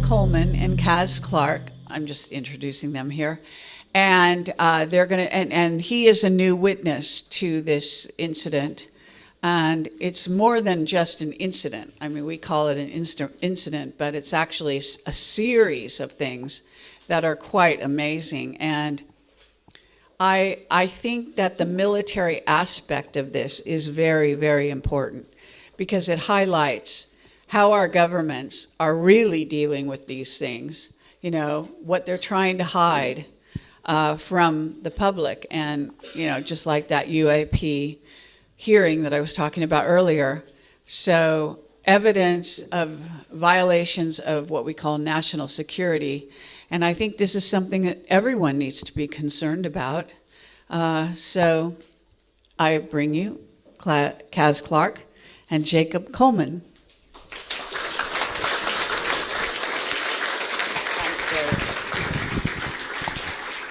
Coleman and Caz Clarke. I'm just introducing them here. And they're going to, and he is a new witness to this incident. And it's more than just an incident. I mean, we call it an incident, but it's actually a series of things that are quite amazing. And I think that the military aspect of this is very, very important because it highlights how our governments are really dealing with these things, you know, what they're trying to hide from the public. And, you know, just like that UAP hearing that I was talking about earlier. So evidence of violations of what we call national security. And I think this is something that everyone needs to be concerned about. So I bring you Caz Clarke and Jacob Coleman.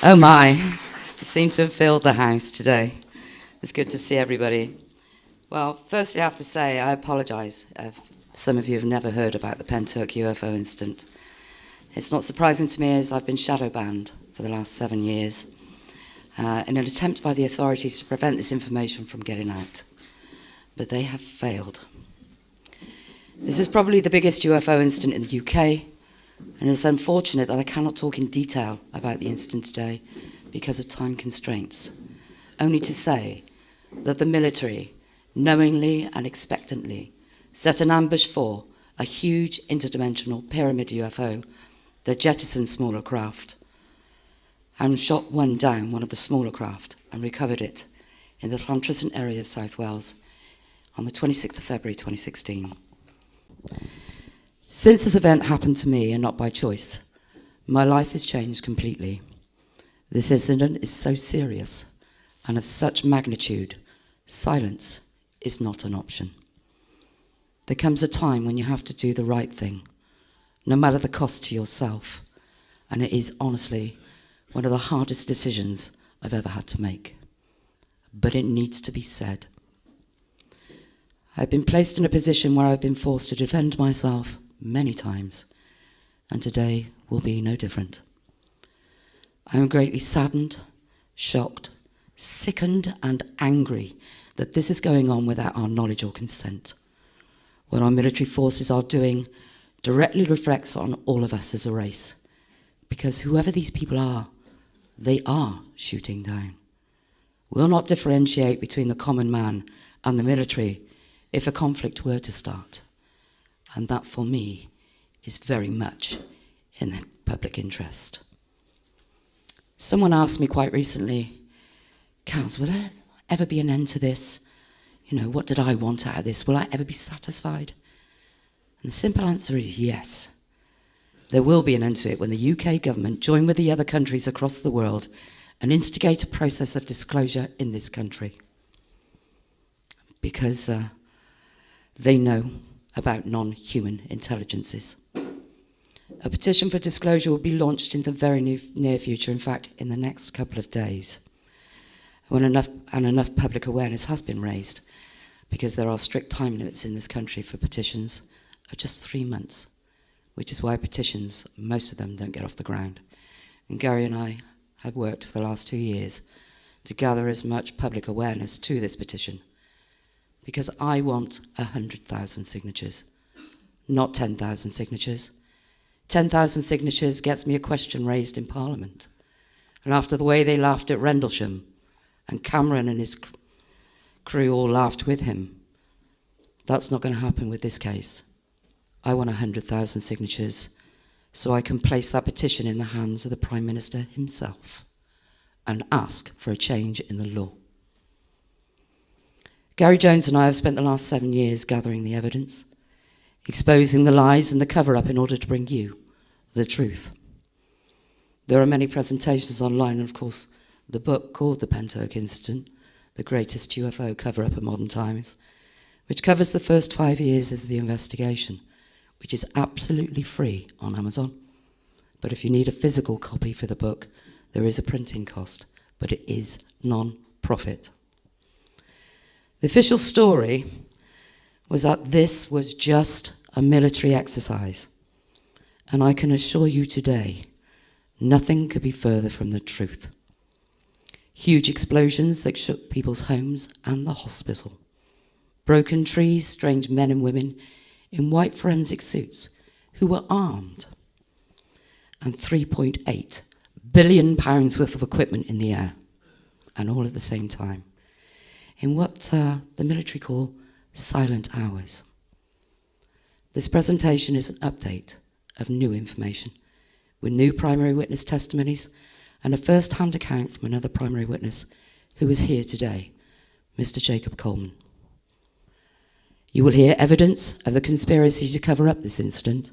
Oh my, I seem to have filled the house today. It's good to see everybody. Well, firstly I have to say I apologise if some of you have never heard about the PENTRYCH UFO incident. It's not surprising to me as I've been shadow banned for the last 7 years in an attempt by the authorities to prevent this information from getting out. But they have failed. This is probably the biggest UFO incident in the UK, and it's unfortunate that I cannot talk in detail about the incident today because of time constraints, only to say that the military, knowingly and expectantly, set an ambush for a huge interdimensional pyramid UFO that jettisoned smaller craft, and shot one down, one of the smaller craft, and recovered it in the Llantrisant area of South Wales on the 26th of February 2016. Since this event happened to me, and not by choice, my life has changed completely. This incident is so serious and of such magnitude, silence is not an option. There comes a time when you have to do the right thing, no matter the cost to yourself, and it is honestly one of the hardest decisions I've ever had to make. But it needs to be said. I've been placed in a position where I've been forced to defend myself many times, and today will be no different. I am greatly saddened, shocked, sickened and angry that this is going on without our knowledge or consent. What our military forces are doing directly reflects on all of us as a race, because whoever these people are, they are shooting down. We'll not differentiate between the common man and the military if a conflict were to start. And that, for me, is very much in the public interest. Someone asked me quite recently, Caz, will there ever be an end to this? You know, what did I want out of this? Will I ever be satisfied? And the simple answer is yes. There will be an end to it when the UK government join with the other countries across the world and instigate a process of disclosure in this country. Because they know about non-human intelligences. A petition for disclosure will be launched in the very near future, in fact, in the next couple of days, when enough public awareness has been raised, because there are strict time limits in this country for petitions of just 3 months, which is why petitions, most of them, don't get off the ground. And Gary and I have worked for the last 2 years to gather as much public awareness to this petition, because I want 100,000 signatures, not 10,000 signatures. 10,000 signatures gets me a question raised in Parliament. And after the way they laughed at Rendlesham, and Cameron and his crew all laughed with him, that's not going to happen with this case. I want 100,000 signatures so I can place that petition in the hands of the Prime Minister himself and ask for a change in the law. Gary Jones and I have spent the last 7 years gathering the evidence, exposing the lies and the cover-up in order to bring you the truth. There are many presentations online, and of course, the book called The PENTRYCH Incident, The Greatest UFO Cover-Up of Modern Times, which covers the first 5 years of the investigation, which is absolutely free on Amazon. But if you need a physical copy for the book, there is a printing cost, but it is non-profit. The official story was that this was just a military exercise, And I can assure you today, nothing could be further from the truth. Huge explosions that shook people's homes and the hospital. Broken trees, strange men and women in white forensic suits who were armed. And £3.8 billion worth of equipment in the air. And all at the same time. In what the military call silent hours. This presentation is an update of new information, with new primary witness testimonies and a first-hand account from another primary witness who is here today, Mr. Jacob Coleman. You will hear evidence of the conspiracy to cover up this incident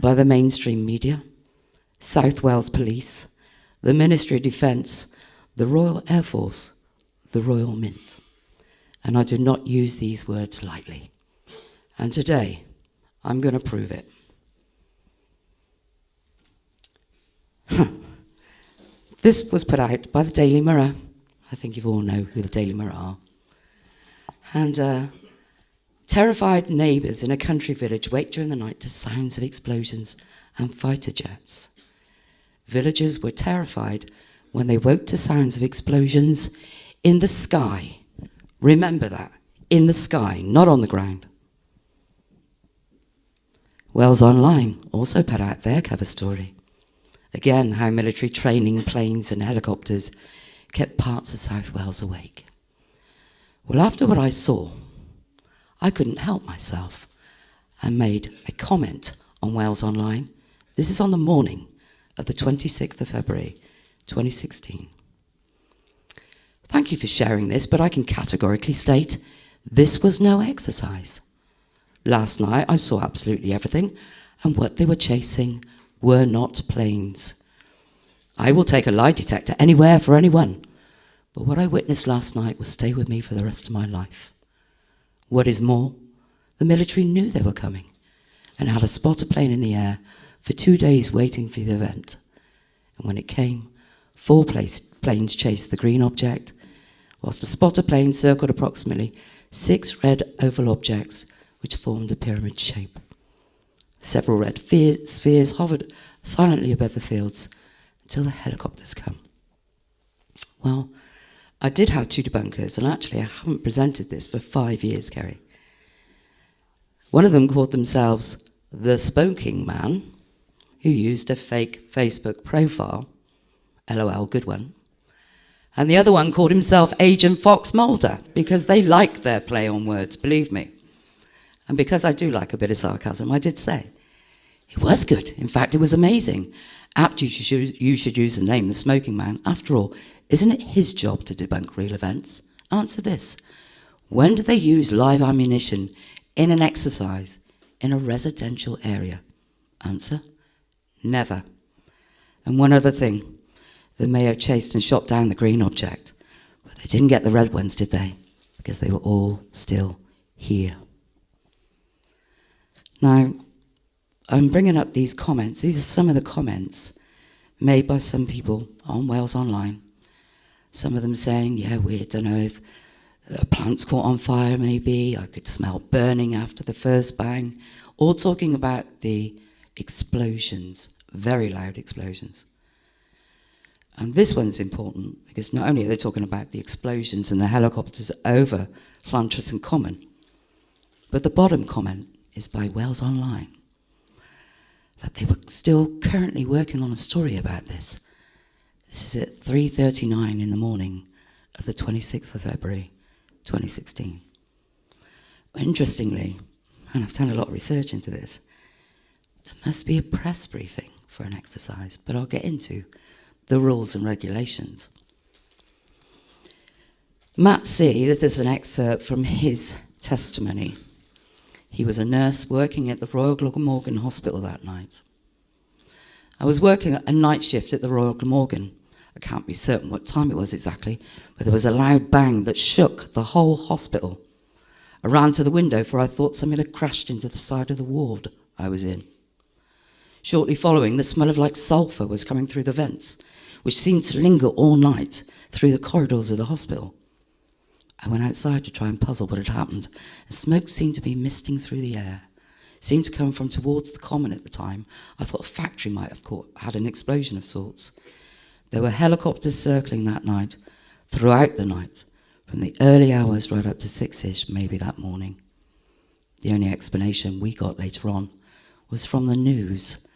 by the mainstream media, South Wales Police, the Ministry of Defence, the Royal Air Force, the Royal Mint. And I do not use these words lightly. And today, I'm going to prove it. This was put out by the Daily Mirror. I think you all know who the Daily Mirror are. And terrified neighbours in a country village wake during the night to sounds of explosions and fighter jets. Villagers were terrified when they woke to sounds of explosions in the sky. Remember that, in the sky, not on the ground. Wales Online also put out their cover story. Again, how military training planes and helicopters kept parts of South Wales awake. Well, after what I saw, I couldn't help myself and made a comment on Wales Online. This is on the morning of the 26th of February, 2016. Thank you for sharing this, but I can categorically state this was no exercise. Last night I saw absolutely everything, and what they were chasing were not planes. I will take a lie detector anywhere for anyone, but what I witnessed last night will stay with me for the rest of my life. What is more, the military knew they were coming and had a spotter plane in the air for 2 days waiting for the event. And when it came, 4 planes chased the green object, whilst a spotter plane circled approximately 6 red oval objects which formed a pyramid shape. Several red spheres hovered silently above the fields until the helicopters come. Well, I did have 2 debunkers, and actually I haven't presented this for 5 years, Kerry. One of them called themselves the Smoking Man, who used a fake Facebook profile, LOL, good one. And the other one called himself Agent Fox Mulder, because they like their play on words, believe me. And because I do like a bit of sarcasm, I did say, it was good. In fact, it was amazing. Apt you should use the name, the Smoking Man. After all, isn't it his job to debunk real events? Answer this. When do they use live ammunition in an exercise in a residential area? Answer, never. And one other thing. They may have chased and shot down the green object, but they didn't get the red ones, did they? Because they were all still here. Now, I'm bringing up these comments. These are some of the comments made by some people on Wales Online. Some of them saying, yeah, we don't know if the plant's caught on fire, maybe. I could smell burning after the first bang. All talking about the explosions, very loud explosions. And this one's important because not only are they talking about the explosions and the helicopters over Llantrys and Coleman, but the bottom comment is by Wales Online, that they were still currently working on a story about this. This is at 3:39 in the morning of the 26th of February, 2016. Interestingly, and I've done a lot of research into this, there must be a press briefing for an exercise, but I'll get into the rules and regulations. Matt C., this is an excerpt from his testimony. He was a nurse working at the Royal Glamorgan Hospital that night. I was working a night shift at the Royal Glamorgan. I can't be certain what time it was exactly, but there was a loud bang that shook the whole hospital. I ran to the window, for I thought something had crashed into the side of the ward I was in. Shortly following, the smell of like sulphur was coming through the vents, which seemed to linger all night through the corridors of the hospital. I went outside to try and puzzle what had happened, and smoke seemed to be misting through the air, seemed to come from towards the common at the time. I thought a factory might have had an explosion of sorts. There were helicopters circling that night, throughout the night, from the early hours right up to 6-ish, maybe that morning. The only explanation we got later on was from the news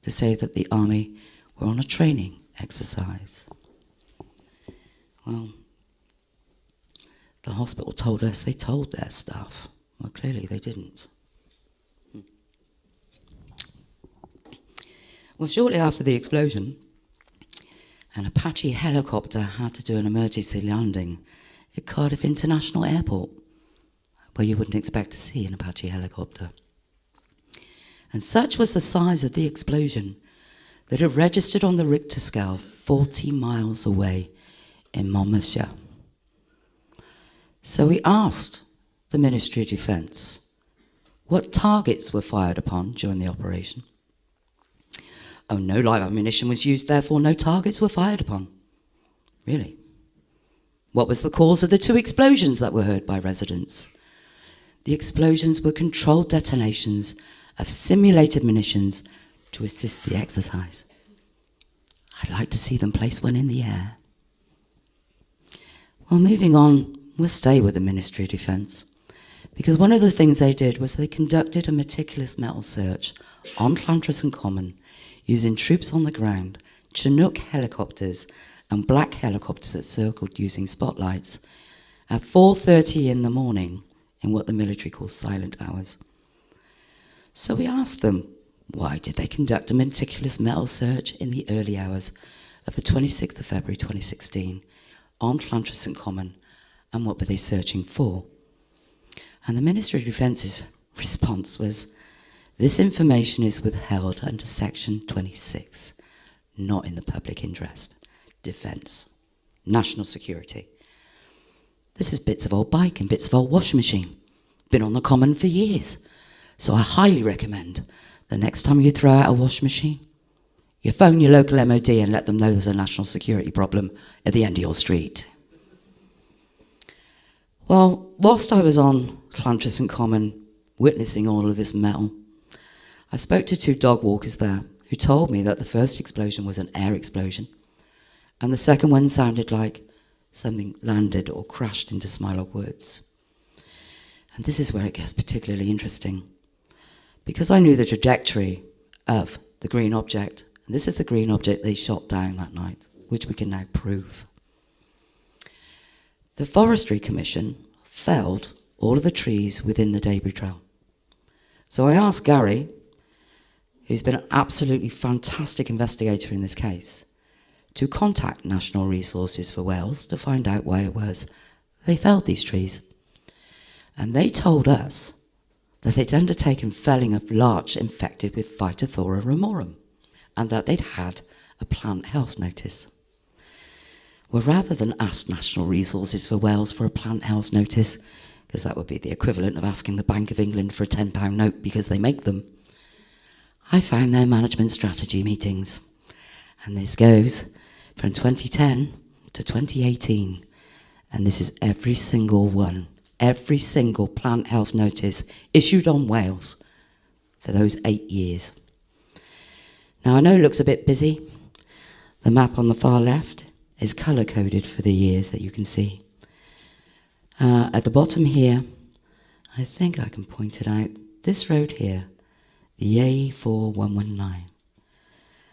to say that the army were on a training exercise. Well, the hospital told us they told their staff. Well, clearly they didn't. Well, shortly after the explosion, an Apache helicopter had to do an emergency landing at Cardiff International Airport, where you wouldn't expect to see an Apache helicopter. And such was the size of the explosion that it registered on the Richter scale 40 miles away in Monmouthshire. So we asked the Ministry of Defence what targets were fired upon during the operation. Oh, no live ammunition was used, therefore no targets were fired upon. Really? What was the cause of the 2 explosions that were heard by residents? The explosions were controlled detonations of simulated munitions to assist the exercise. I'd like to see them place one in the air. Well, moving on, we'll stay with the Ministry of Defence, because one of the things they did was they conducted a meticulous metal search on Llantriston Common using troops on the ground, Chinook helicopters and black helicopters that circled using spotlights at 4:30 in the morning in what the military calls silent hours. So we asked them, why did they conduct a meticulous metal search in the early hours of the 26th of February 2016 on Llantriston Common, and what were they searching for? And the Ministry of Defence's response was, this information is withheld under Section 26, not in the public interest. Defence, national security. This is bits of old bike and bits of old washing machine. Been on the common for years. So I highly recommend the next time you throw out a washing machine, you phone your local MOD and let them know there's a national security problem at the end of your street. Well, whilst I was on Llantriston Common witnessing all of this metal, I spoke to 2 dog walkers there who told me that the first explosion was an air explosion and the second one sounded like something landed or crashed into Smilock Woods. And this is where it gets particularly interesting, because I knew the trajectory of the green object, and this is the green object they shot down that night, which we can now prove. The Forestry Commission felled all of the trees within the debris trail. So I asked Gary, who's been an absolutely fantastic investigator in this case, to contact National Resources for Wales to find out why it was they felled these trees. And they told us that they'd undertaken felling of larch infected with Phytophthora ramorum, and that they'd had a plant health notice. Well, rather than ask National Resources for Wales for a plant health notice, because that would be the equivalent of asking the Bank of England for a £10 note because they make them, I found their management strategy meetings. And this goes from 2010 to 2018. And this is every single one, every single plant health notice issued on Wales for those 8 years. Now, I know it looks a bit busy. The map on the far left is colour-coded for the years that you can see. At the bottom here, I think I can point it out, this road here, the A4119.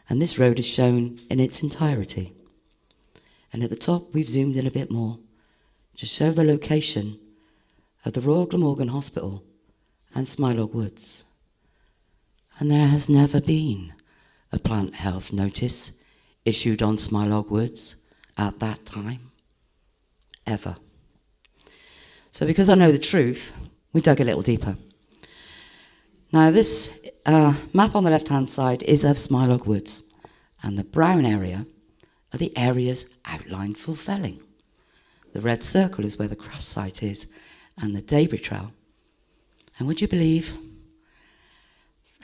And this road is shown in its entirety. And at the top, we've zoomed in a bit more to show the location of the Royal Glamorgan Hospital and Smilock Woods. And there has never been a plant health notice issued on Smilock Woods at that time, ever. So because I know the truth, we dug a little deeper. Now this map on the left-hand side is of Smilock Woods, and the brown area are the areas outlined for felling. The red circle is where the crash site is, and the debris trail. And would you believe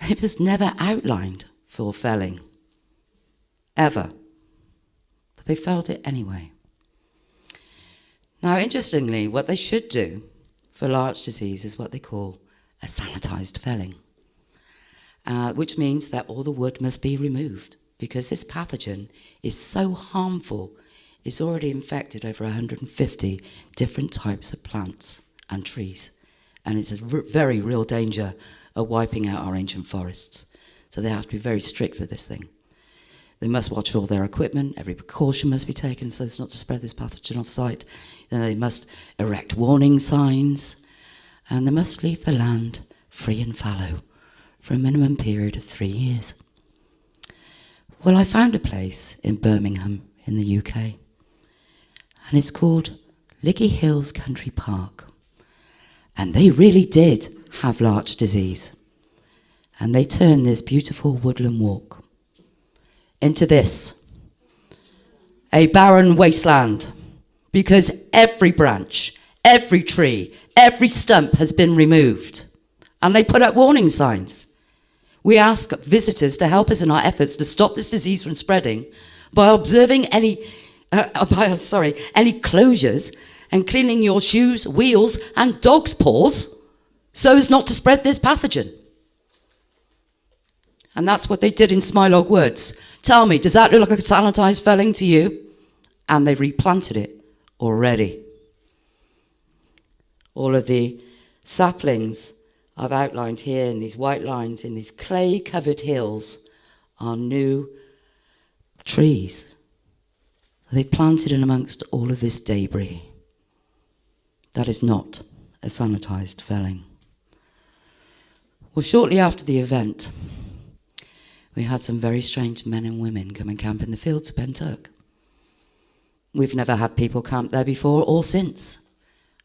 it was never outlined for felling, ever, but they felled it anyway. Now, interestingly, what they should do for larch disease is what they call a sanitised felling. which means that all the wood must be removed because this pathogen is so harmful. It's already infected over 150 different types of plants and trees, and it's a very real danger of wiping out our ancient forests. So they have to be very strict with this thing. They must watch all their equipment, every precaution must be taken so as not to spread this pathogen off-site. Then they must erect warning signs, and they must leave the land free and fallow for a minimum period of 3 years. Well, I found a place in Birmingham in the UK, and it's called Liggy Hills Country Park. And they really did have larch disease. And they turned this beautiful woodland walk into this, a barren wasteland, because every branch, every tree, every stump has been removed. And they put up warning signs. We ask visitors to help us in our efforts to stop this disease from spreading by observing any closures and cleaning your shoes, wheels, and dog's paws so as not to spread this pathogen. And that's what they did in Smilog Woods. Tell me, does that look like a sanitized felling to you? And they've replanted it already. All of the saplings I've outlined here in these white lines, in these clay-covered hills, are new trees. They planted in amongst all of this debris. That is not a sanitized felling. Well, shortly after the event, we had some very strange men and women come and camp in the fields of Pentrych. We've never had people camp there before or since.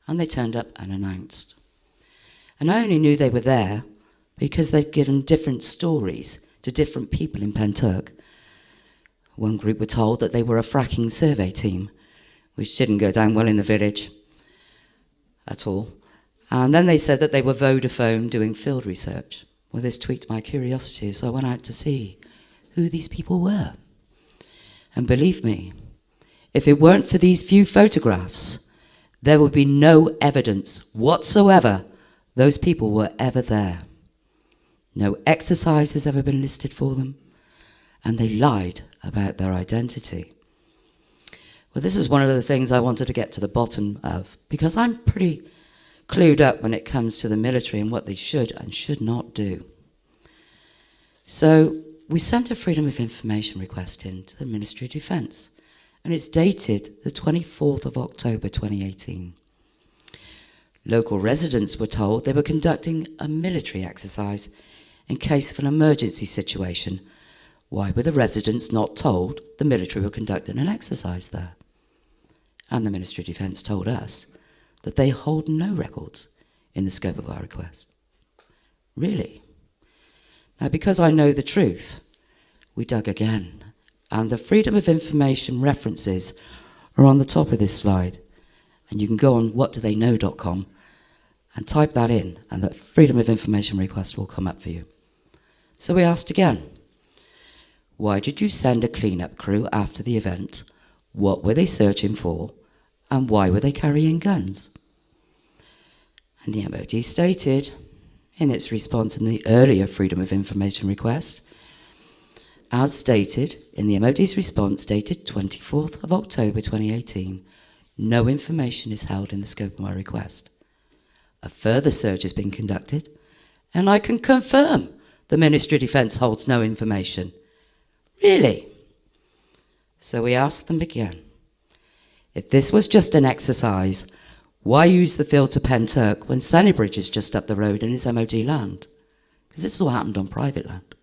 And they turned up unannounced. And I only knew they were there because they'd given different stories to different people in Pentrych. One group were told that they were a fracking survey team, which didn't go down well in the village at all. And then they said that they were Vodafone doing field research. Well, this tweaked my curiosity, so I went out to see who these people were. And believe me, if it weren't for these few photographs, there would be no evidence whatsoever those people were ever there. No exercise has ever been listed for them, and they lied about their identity. Well, this is one of the things I wanted to get to the bottom of, because I'm pretty clued up when it comes to the military and what they should and should not do. So we sent a Freedom of Information request in to the Ministry of Defence, and it's dated the 24th of October 2018. Local residents were told they were conducting a military exercise in case of an emergency situation. Why were the residents not told the military were conducting an exercise there? And the Ministry of Defence told us that they hold no records in the scope of our request. Really? Now, because I know the truth, we dug again, and the Freedom of Information references are on the top of this slide, and you can go on whatdotheyknow.com and type that in, and the Freedom of Information request will come up for you. So we asked again, why did you send a cleanup crew after the event? What were they searching for? And why were they carrying guns? And the MOD stated, in its response in the earlier Freedom of Information request, as stated in the MOD's response dated 24th of October 2018, no information is held in the scope of my request. A further search has been conducted, and I can confirm the Ministry of Defence holds no information. Really? So we asked them again, if this was just an exercise, why use the field to Pentrych when Sennybridge is just up the road and is MOD land? Because this all happened on private land.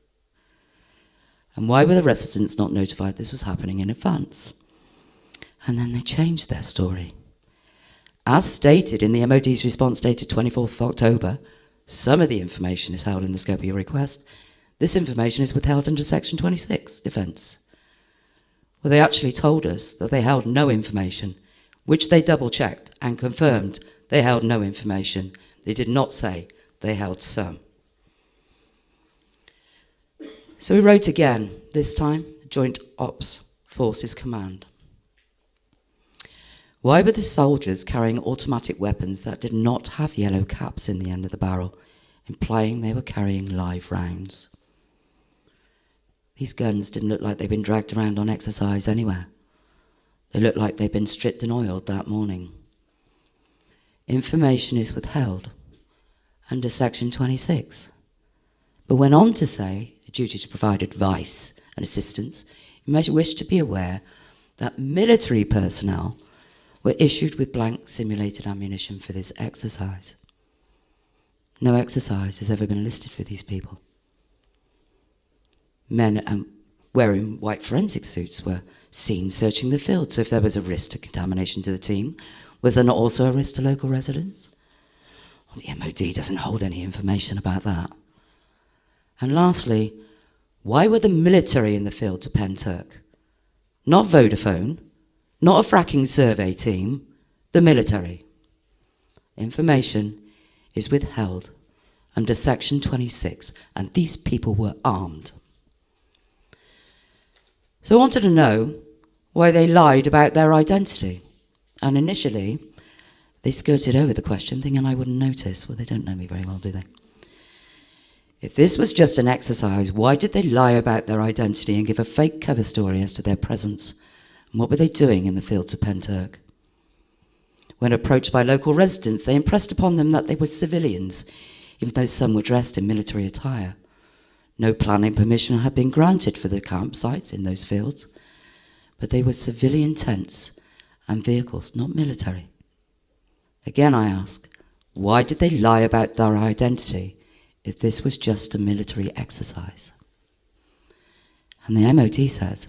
And why were the residents not notified this was happening in advance? And then they changed their story. As stated in the MOD's response dated 24th of October, some of the information is held in the scope of your request. This information is withheld under Section 26, Defence. Well, they actually told us that they held no information, which they double-checked and confirmed they held no information. They did not say they held some. So we wrote again, this time, Joint Ops Forces Command. Why were the soldiers carrying automatic weapons that did not have yellow caps in the end of the barrel, implying they were carrying live rounds? These guns didn't look like they'd been dragged around on exercise anywhere. They looked like they'd been stripped and oiled that morning. Information is withheld under Section 26, but went on to say a duty to provide advice and assistance. You may wish to be aware that military personnel were issued with blank simulated ammunition for this exercise. No exercise has ever been listed for these people. Men wearing white forensic suits were seen searching the field, so if there was a risk to contamination to the team, was there not also a risk to local residents? Well, the MOD doesn't hold any information about that. And lastly, why were the military in the field to PENTRYCH? Not Vodafone, not a fracking survey team, the military. Information is withheld under Section 26, and these people were armed. So I wanted to know why they lied about their identity. And initially, they skirted over the question, thinking I wouldn't notice. Well, they don't know me very well, do they? If this was just an exercise, why did they lie about their identity and give a fake cover story as to their presence? And what were they doing in the fields of PENTRYCH? When approached by local residents, they impressed upon them that they were civilians, even though some were dressed in military attire. No planning permission had been granted for the campsites in those fields, but they were civilian tents and vehicles, not military. Again, I ask, why did they lie about their identity if this was just a military exercise? And the MOD says,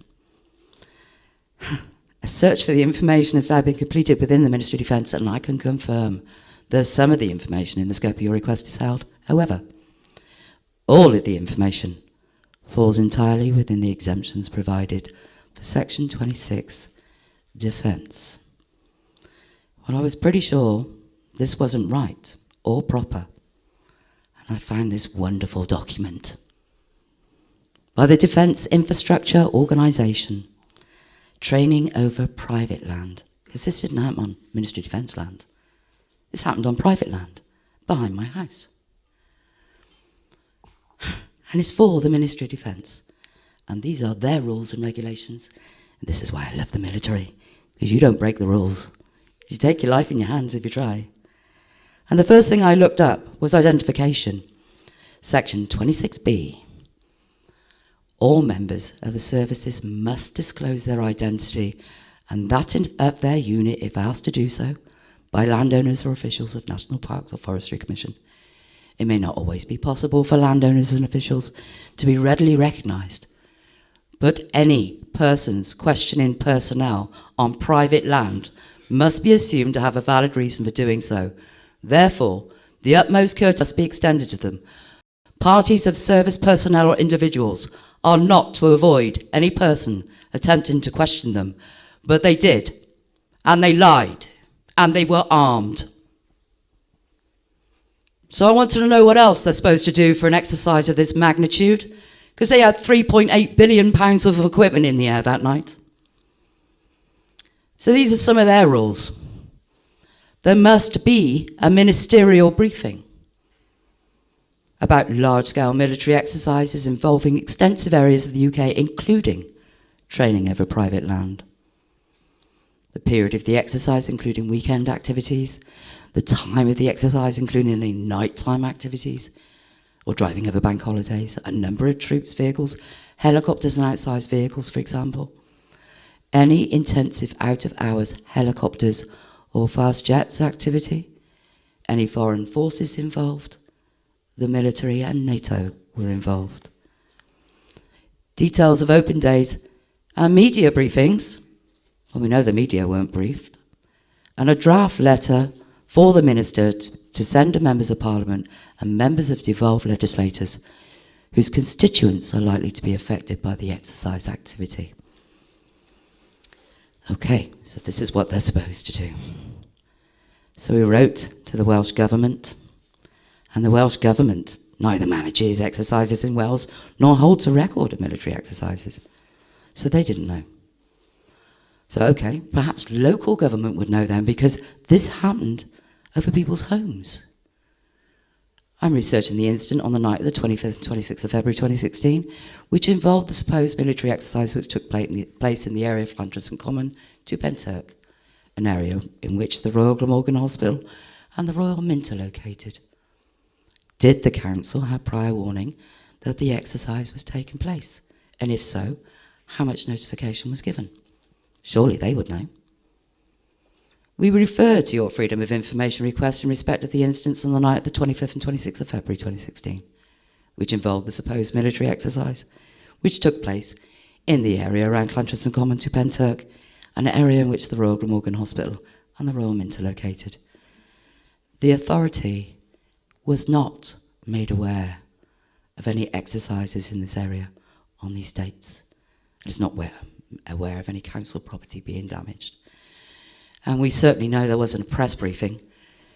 a search for the information has now been completed within the Ministry of Defence, and I can confirm that some of the information in the scope of your request is held. However, all of the information falls entirely within the exemptions provided for Section 26, Defence. Well, I was pretty sure this wasn't right or proper, and I found this wonderful document by the Defence Infrastructure Organisation, training over private land, because this didn't happen on Ministry of Defence land. This happened on private land behind my house. And it's for the Ministry of Defence. And these are their rules and regulations. And this is why I love the military, because you don't break the rules. You take your life in your hands if you try. And the first thing I looked up was identification. Section 26B. All members of the services must disclose their identity, and that of their unit if asked to do so by landowners or officials of National Parks or Forestry Commission. It may not always be possible for landowners and officials to be readily recognised, but any persons questioning personnel on private land must be assumed to have a valid reason for doing so. Therefore, the utmost courtesy must be extended to them. Parties of service personnel or individuals are not to avoid any person attempting to question them, but they did, and they lied, and they were armed. So I wanted to know what else they're supposed to do for an exercise of this magnitude, because they had £3.8 billion worth of equipment in the air that night. So these are some of their rules. There must be a ministerial briefing about large-scale military exercises involving extensive areas of the UK, including training over private land. The period of the exercise, including weekend activities, the time of the exercise, including any nighttime activities, or driving over bank holidays, a number of troops, vehicles, helicopters and outside vehicles, for example. Any intensive out-of-hours helicopters or fast jets activity, any foreign forces involved, the military and NATO were involved. Details of open days and media briefings, well, we know the media weren't briefed, and a draft letter for the Minister to send to members of Parliament and members of devolved legislators whose constituents are likely to be affected by the exercise activity. Okay, so this is what they're supposed to do. So we wrote to the Welsh Government, and the Welsh Government neither manages exercises in Wales nor holds a record of military exercises. So they didn't know. So, okay, perhaps local government would know then, because this happened over people's homes. I'm researching the incident on the night of the 25th and 26th of February 2016, which involved the supposed military exercise which took place in the area of Llantriston Common to PENTRYCH, an area in which the Royal Glamorgan Hospital and the Royal Mint are located. Did the council have prior warning that the exercise was taking place? And if so, how much notification was given? Surely they would know. We refer to your Freedom of Information request in respect of the incidents on the night of the 25th and 26th of February 2016, which involved the supposed military exercise, which took place in the area around Llantriston Common to PENTRYCH, an area in which the Royal Glamorgan Hospital and the Royal Mint are located. The authority was not made aware of any exercises in this area on these dates. It is not aware of any council property being damaged. And we certainly know there wasn't a press briefing,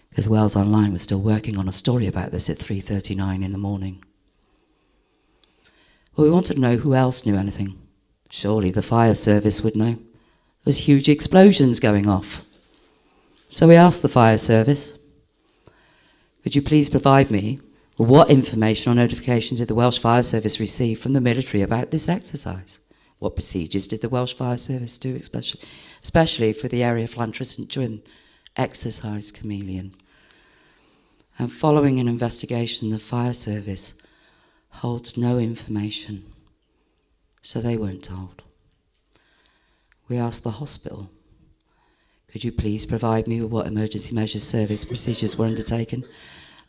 because Wales Online was still working on a story about this at 3:39 in the morning. Well, we wanted to know who else knew anything. Surely the fire service would know. There was huge explosions going off. So we asked the fire service, could you please provide me with what information or notification did the Welsh Fire Service receive from the military about this exercise? What procedures did the Welsh Fire Service do, especially for the area of Llantriston during exercise Chameleon? And following an investigation, the fire service holds no information, so they weren't told. We asked the hospital, could you please provide me with what emergency measures service procedures were undertaken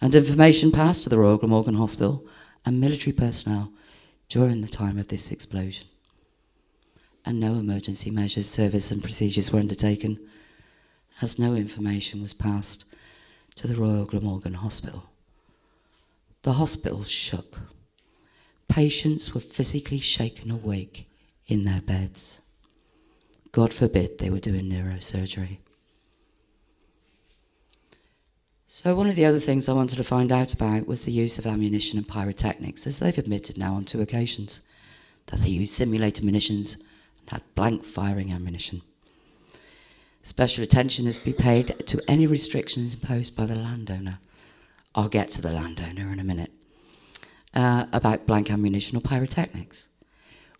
and information passed to the Royal Glamorgan Hospital and military personnel during the time of this explosion? And no emergency measures, service and procedures were undertaken, as no information was passed to the Royal Glamorgan Hospital. The hospital shook. Patients were physically shaken awake in their beds. God forbid they were doing neurosurgery. So one of the other things I wanted to find out about was the use of ammunition and pyrotechnics, as they've admitted now on 2 occasions that they used simulated munitions and had blank firing ammunition. Special attention is to be paid to any restrictions imposed by the landowner. I'll get to the landowner in a minute. About blank ammunition or pyrotechnics.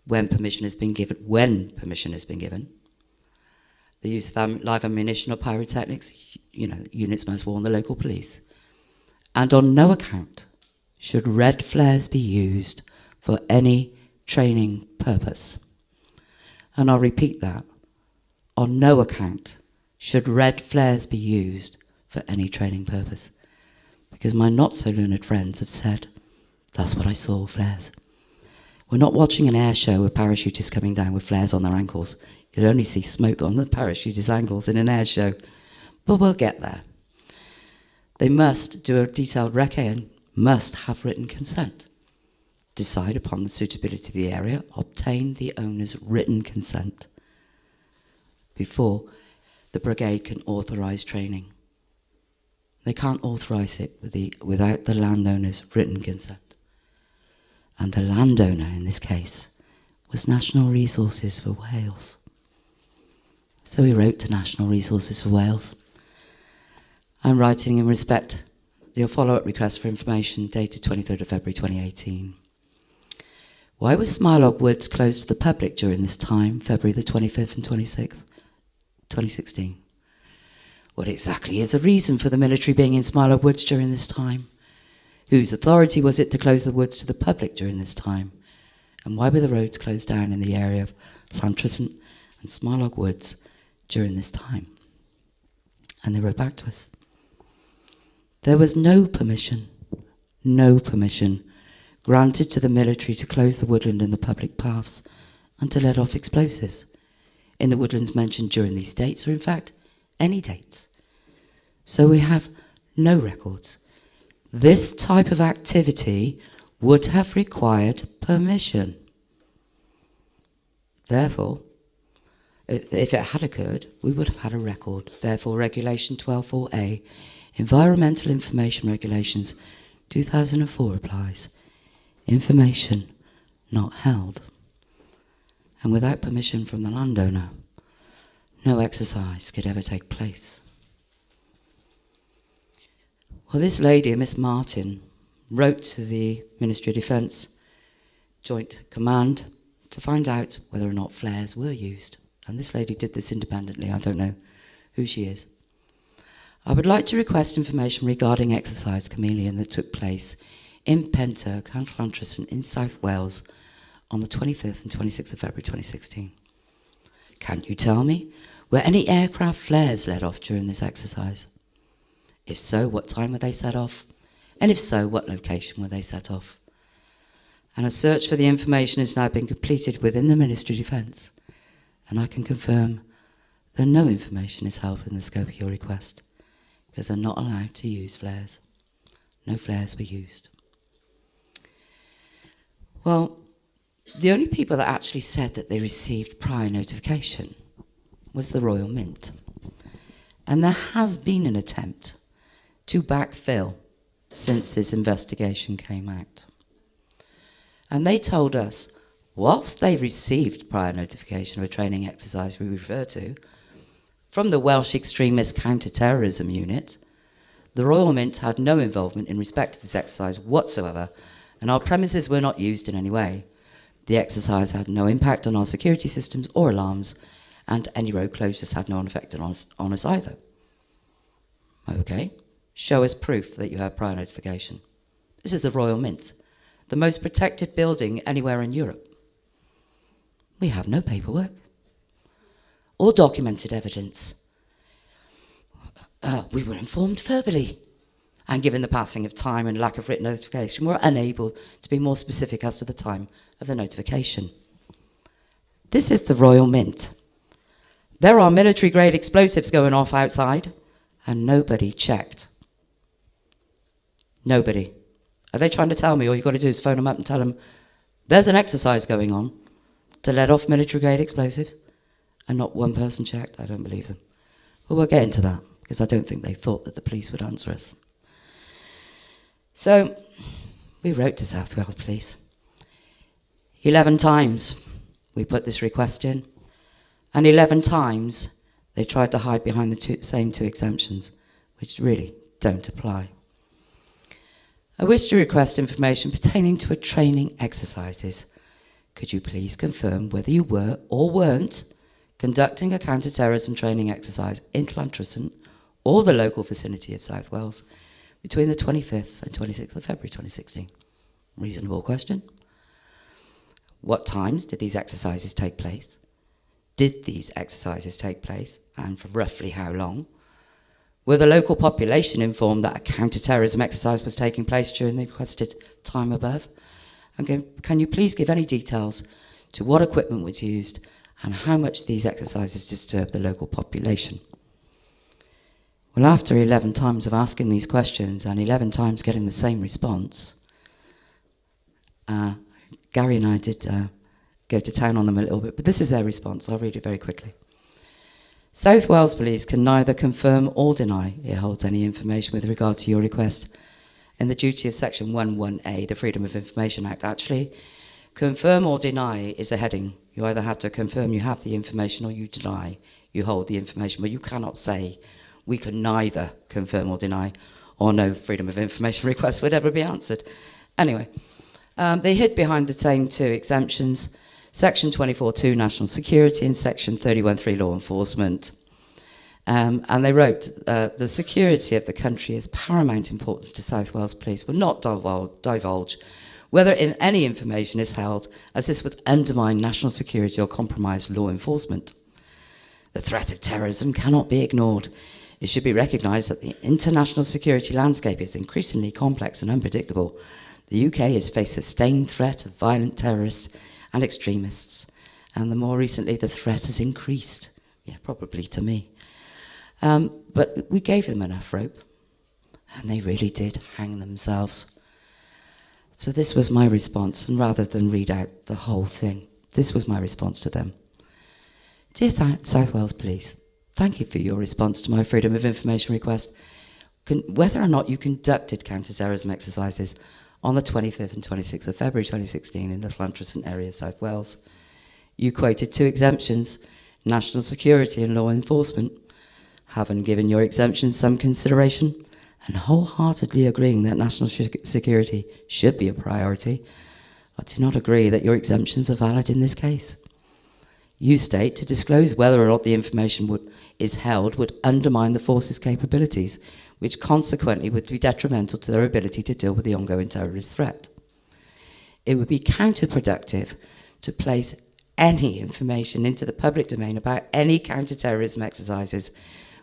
When permission has been given, the use of live ammunition or pyrotechnics, units must warn the local police. And on no account should red flares be used for any training purpose. And I'll repeat that. On no account should red flares be used for any training purpose. Because my not-so-learned friends have said, that's what I saw, flares. We're not watching an air show with parachutists coming down with flares on their ankles. You'll only see smoke on the parachutists' ankles in an air show. But we'll get there. They must do a detailed recce and must have written consent. Decide upon the suitability of the area, obtain the owner's written consent before the brigade can authorise training. They can't authorise it without the landowner's written consent. And the landowner in this case was National Resources for Wales. So he wrote to National Resources for Wales. I'm writing in respect to your follow-up request for information dated 23rd of February 2018. Why was Smilock Woods closed to the public during this time, February the 25th and 26th, 2016? What exactly is the reason for the military being in Smilock Woods during this time? Whose authority was it to close the woods to the public during this time? And why were the roads closed down in the area of Llantriston and Smilock Woods during this time? And they wrote back to us. There was no permission granted to the military to close the woodland and the public paths and to let off explosives in the woodlands mentioned during these dates, or in fact, any dates. So we have no records. This type of activity would have required permission. Therefore, if it had occurred, we would have had a record. Therefore, Regulation 12.4a, Environmental Information Regulations 2004 applies. Information not held. And without permission from the landowner, no exercise could ever take place. Well, this lady, Miss Martin, wrote to the Ministry of Defence Joint Command to find out whether or not flares were used. And this lady did this independently. I don't know who she is. I would like to request information regarding exercise Chameleon that took place in PENTRYCH, County Antrim in South Wales on the 25th and 26th of February 2016. Can you tell me, were any aircraft flares let off during this exercise? If so, what time were they set off? And if so, what location were they set off? And a search for the information has now been completed within the Ministry of Defence, and I can confirm that no information is held within the scope of your request, because they're not allowed to use flares. No flares were used. Well, the only people that actually said that they received prior notification was the Royal Mint. And there has been an attempt to backfill since this investigation came out. And they told us, whilst they received prior notification of a training exercise we refer to from the Welsh Extremist Counter-Terrorism Unit, the Royal Mint had no involvement in respect to this exercise whatsoever, and our premises were not used in any way. The exercise had no impact on our security systems or alarms, and any road closures had no effect on us either. Okay, show us proof that you have prior notification. This is the Royal Mint, the most protected building anywhere in Europe. We have no paperwork or documented evidence. We were informed verbally, and given the passing of time and lack of written notification, we're unable to be more specific as to the time of the notification. This is the Royal Mint. There are military-grade explosives going off outside, and nobody checked. Nobody. Are they trying to tell me all you've got to do is phone them up and tell them there's an exercise going on to let off military-grade explosives, and not one person checked? I don't believe them. But we'll get into that, because I don't think they thought that the police would answer us. So we wrote to South Wales Police. 11 times we put this request in, and 11 times they tried to hide behind the same two exemptions, which really don't apply. I wish to request information pertaining to a training exercises. Could you please confirm whether you were or weren't conducting a counter-terrorism training exercise in Llantrisant or the local vicinity of South Wales between the 25th and 26th of February 2016? Reasonable question. What times did these exercises take place? Did these exercises take place, and for roughly how long? Were the local population informed that a counter-terrorism exercise was taking place during the requested time above? And can you please give any details to what equipment was used and how much these exercises disturbed the local population? Well, after 11 times of asking these questions and 11 times getting the same response, Gary and I did go to town on them a little bit, but this is their response. I'll read it very quickly. South Wales Police can neither confirm or deny it holds any information with regard to your request. In the duty of Section 11A, the Freedom of Information Act, actually, confirm or deny is a heading. You either have to confirm you have the information or you deny you hold the information, but you cannot say we can neither confirm or deny, or no freedom of information request would ever be answered. Anyway, they hid behind the same two exemptions, Section 24.2 National Security and Section 31.3 Law Enforcement. And they wrote, the security of the country is paramount importance to South Wales Police, will not divulge whether any information is held, as this would undermine national security or compromise law enforcement. The threat of terrorism cannot be ignored. It should be recognised that the international security landscape is increasingly complex and unpredictable. The UK has faced a sustained threat of violent terrorists and extremists, and the more recently the threat has increased. Yeah, probably to me. But we gave them enough rope, and they really did hang themselves. So this was my response, and rather than read out the whole thing, this was my response to them. Dear South Wales Police, thank you for your response to my Freedom of Information request. Whether or not you conducted counter-terrorism exercises on the 25th and 26th of February 2016 in the Llantrisant area of South Wales. You quoted two exemptions, national security and law enforcement. Having given your exemptions some consideration, and wholeheartedly agreeing that national security should be a priority, I do not agree that your exemptions are valid in this case. You state to disclose whether or not the information is held would undermine the force's capabilities, which consequently would be detrimental to their ability to deal with the ongoing terrorist threat. It would be counterproductive to place any information into the public domain about any counter-terrorism exercises,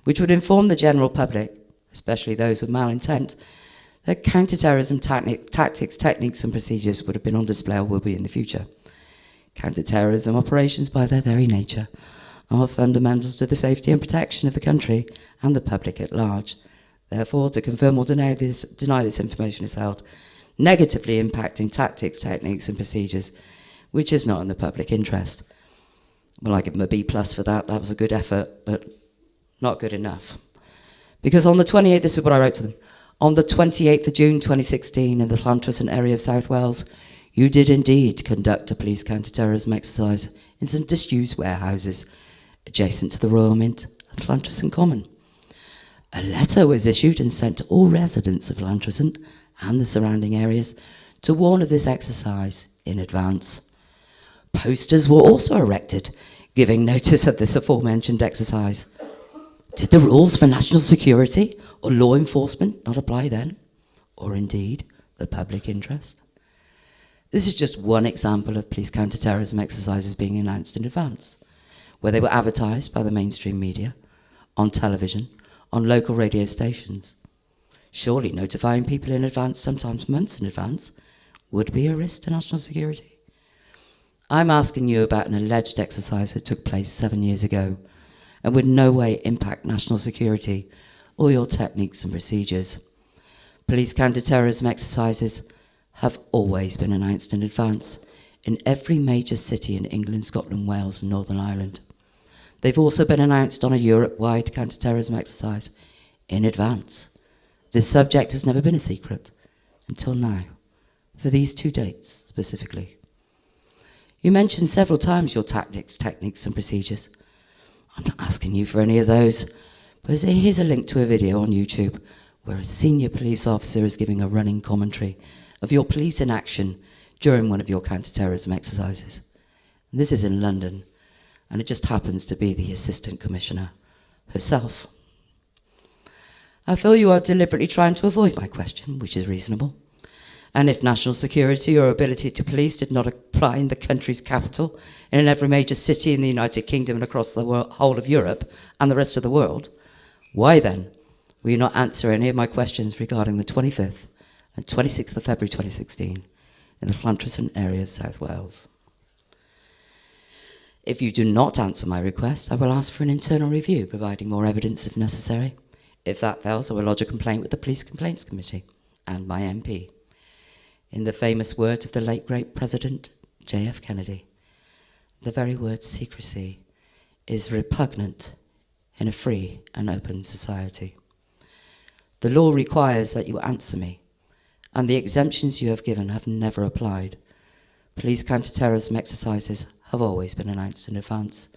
which would inform the general public, especially those with malintent, that counter-terrorism tactics, techniques and procedures would have been on display or will be in the future. Counter-terrorism operations by their very nature are fundamental to the safety and protection of the country and the public at large. Therefore, to confirm or deny this information is held, negatively impacting tactics, techniques and procedures, which is not in the public interest. Well, I give them a B+ for that. That was a good effort, but not good enough. Because on the 28th, this is what I wrote to them, on the 28th of June 2016 in the Llantrisant area of South Wales, you did indeed conduct a police counter-terrorism exercise in some disused warehouses adjacent to the Royal Mint at Llantrisant Common. A letter was issued and sent to all residents of Llantrisant and the surrounding areas to warn of this exercise in advance. Posters were also erected, giving notice of this aforementioned exercise. Did the rules for national security or law enforcement not apply then? Or indeed, the public interest? This is just one example of police counter-terrorism exercises being announced in advance, where they were advertised by the mainstream media, on television, on local radio stations. Surely notifying people in advance, sometimes months in advance, would be a risk to national security. I'm asking you about an alleged exercise that took place 7 years ago and would in no way impact national security or your techniques and procedures. Police counter-terrorism exercises have always been announced in advance in every major city in England, Scotland, Wales and Northern Ireland. They've also been announced on a Europe-wide counter-terrorism exercise in advance. This subject has never been a secret until now, for these 2 dates specifically. You mentioned several times your tactics, techniques and procedures. I'm not asking you for any of those, but here's a link to a video on YouTube where a senior police officer is giving a running commentary of your police in action during one of your counter-terrorism exercises. And this is in London, and it just happens to be the Assistant Commissioner herself. I feel you are deliberately trying to avoid my question, which is reasonable. And if national security or ability to police did not apply in the country's capital, in every major city in the United Kingdom and across the whole of Europe and the rest of the world, why then will you not answer any of my questions regarding the 25th and 26th of February 2016 in the Llantrisant area of South Wales? If you do not answer my request, I will ask for an internal review, providing more evidence if necessary. If that fails, I will lodge a complaint with the Police Complaints Committee and my MP. In the famous words of the late great President J.F. Kennedy, the very word secrecy is repugnant in a free and open society. The law requires that you answer me, and the exemptions you have given have never applied. Police counter-terrorism exercises have always been announced in advance,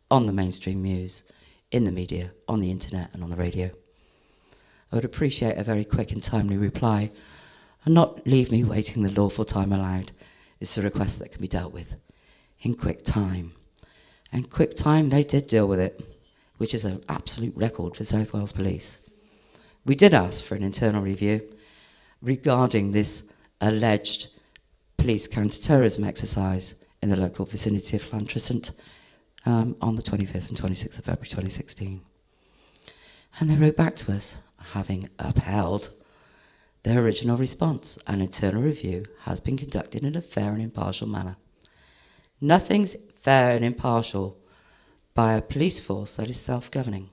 on the mainstream news, in the media, on the internet and on the radio. I would appreciate a very quick and timely reply, and not leave me waiting the lawful time allowed. It's a request that can be dealt with in quick time. And quick time, they did deal with it, which is an absolute record for South Wales Police. We did ask for an internal review regarding this alleged police counter-terrorism exercise in the local vicinity of Llantrisant on the 25th and 26th of February 2016. And they wrote back to us, having upheld their original response. An internal review has been conducted in a fair and impartial manner. Nothing's fair and impartial by a police force that is self-governing.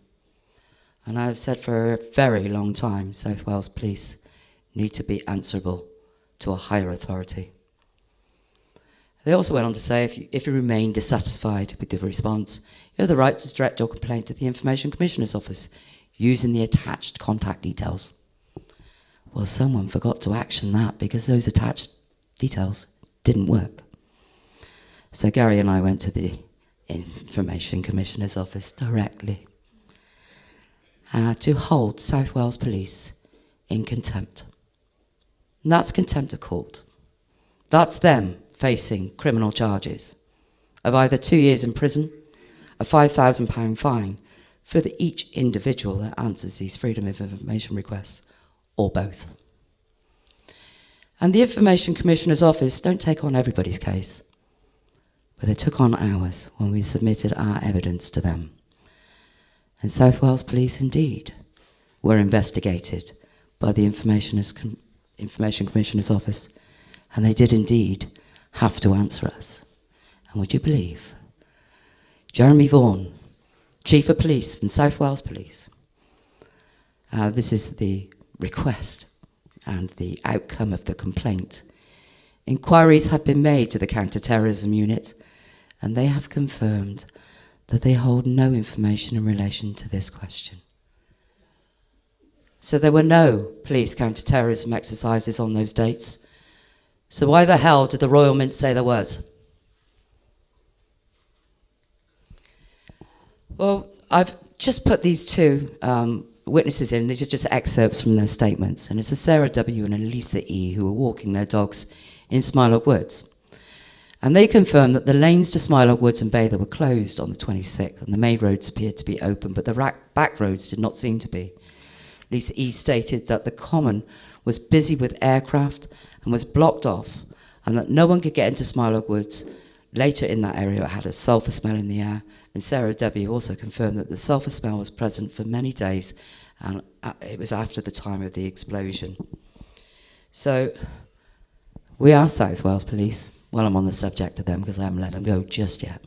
And I've said for a very long time, South Wales Police need to be answerable to a higher authority. They also went on to say, if you remain dissatisfied with the response, you have the right to direct your complaint to the Information Commissioner's Office using the attached contact details. Well, someone forgot to action that because those attached details didn't work. So Gary and I went to the Information Commissioner's Office directly to hold South Wales Police in contempt. And that's contempt of court. That's them facing criminal charges of either 2 years in prison, a £5,000 fine for each individual that answers these Freedom of Information requests, or both. And the Information Commissioner's Office don't take on everybody's case, but they took on ours when we submitted our evidence to them. And South Wales Police indeed were investigated by the Information Commissioner's Office, and they did indeed have to answer us. And would you believe, Jeremy Vaughan, Chief of Police from South Wales Police, this is the request and the outcome of the complaint. Inquiries have been made to the counter-terrorism unit, and they have confirmed that they hold no information in relation to this question. So there were no police counter-terrorism exercises on those dates. So why the hell did the Royal Mint say there was? Well, I've just put these two witnesses in. These are just excerpts from their statements. And it's a Sarah W. and a Lisa E. who were walking their dogs in Smilock Woods. And they confirmed that the lanes to Smilock Woods and Bather were closed on the 26th, and the main roads appeared to be open, but the back roads did not seem to be. Lisa E. stated that the common was busy with aircraft and was blocked off, and that no one could get into Smilock Woods. Later in that area, it had a sulphur smell in the air, and Sarah W. also confirmed that the sulphur smell was present for many days, and it was after the time of the explosion. So, we are South Wales Police. Well, I'm on the subject of them because I haven't let them go just yet.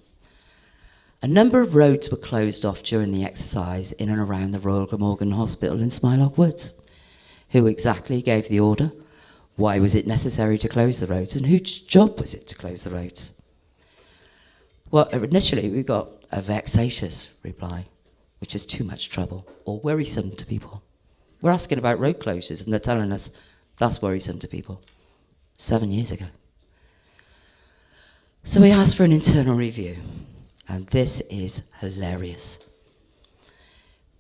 A number of roads were closed off during the exercise in and around the Royal Glamorgan Hospital in Smilock Woods. Who exactly gave the order? Why was it necessary to close the roads? And whose job was it to close the roads? Well, initially we got a vexatious reply, which is too much trouble or worrisome to people. We're asking about road closures and they're telling us that's worrisome to people. 7 years ago. So we asked for an internal review, and this is hilarious.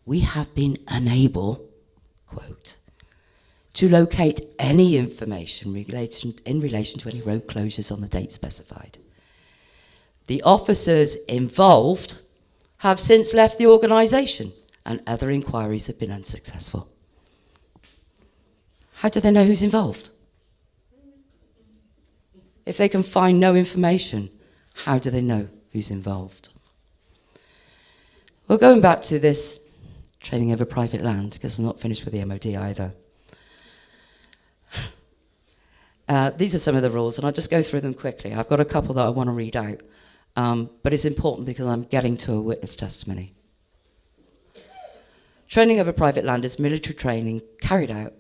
We have been unable, quote, to locate any information in relation to any road closures on the date specified. The officers involved have since left the organisation, and other inquiries have been unsuccessful. How do they know who's involved? If they can find no information, how do they know who's involved? Well, going back to this training over private land, because I'm not finished with the MOD either. These are some of the rules, and I'll just go through them quickly. I've got a couple that I want to read out, but it's important because I'm getting to a witness testimony. Training over private land is military training carried out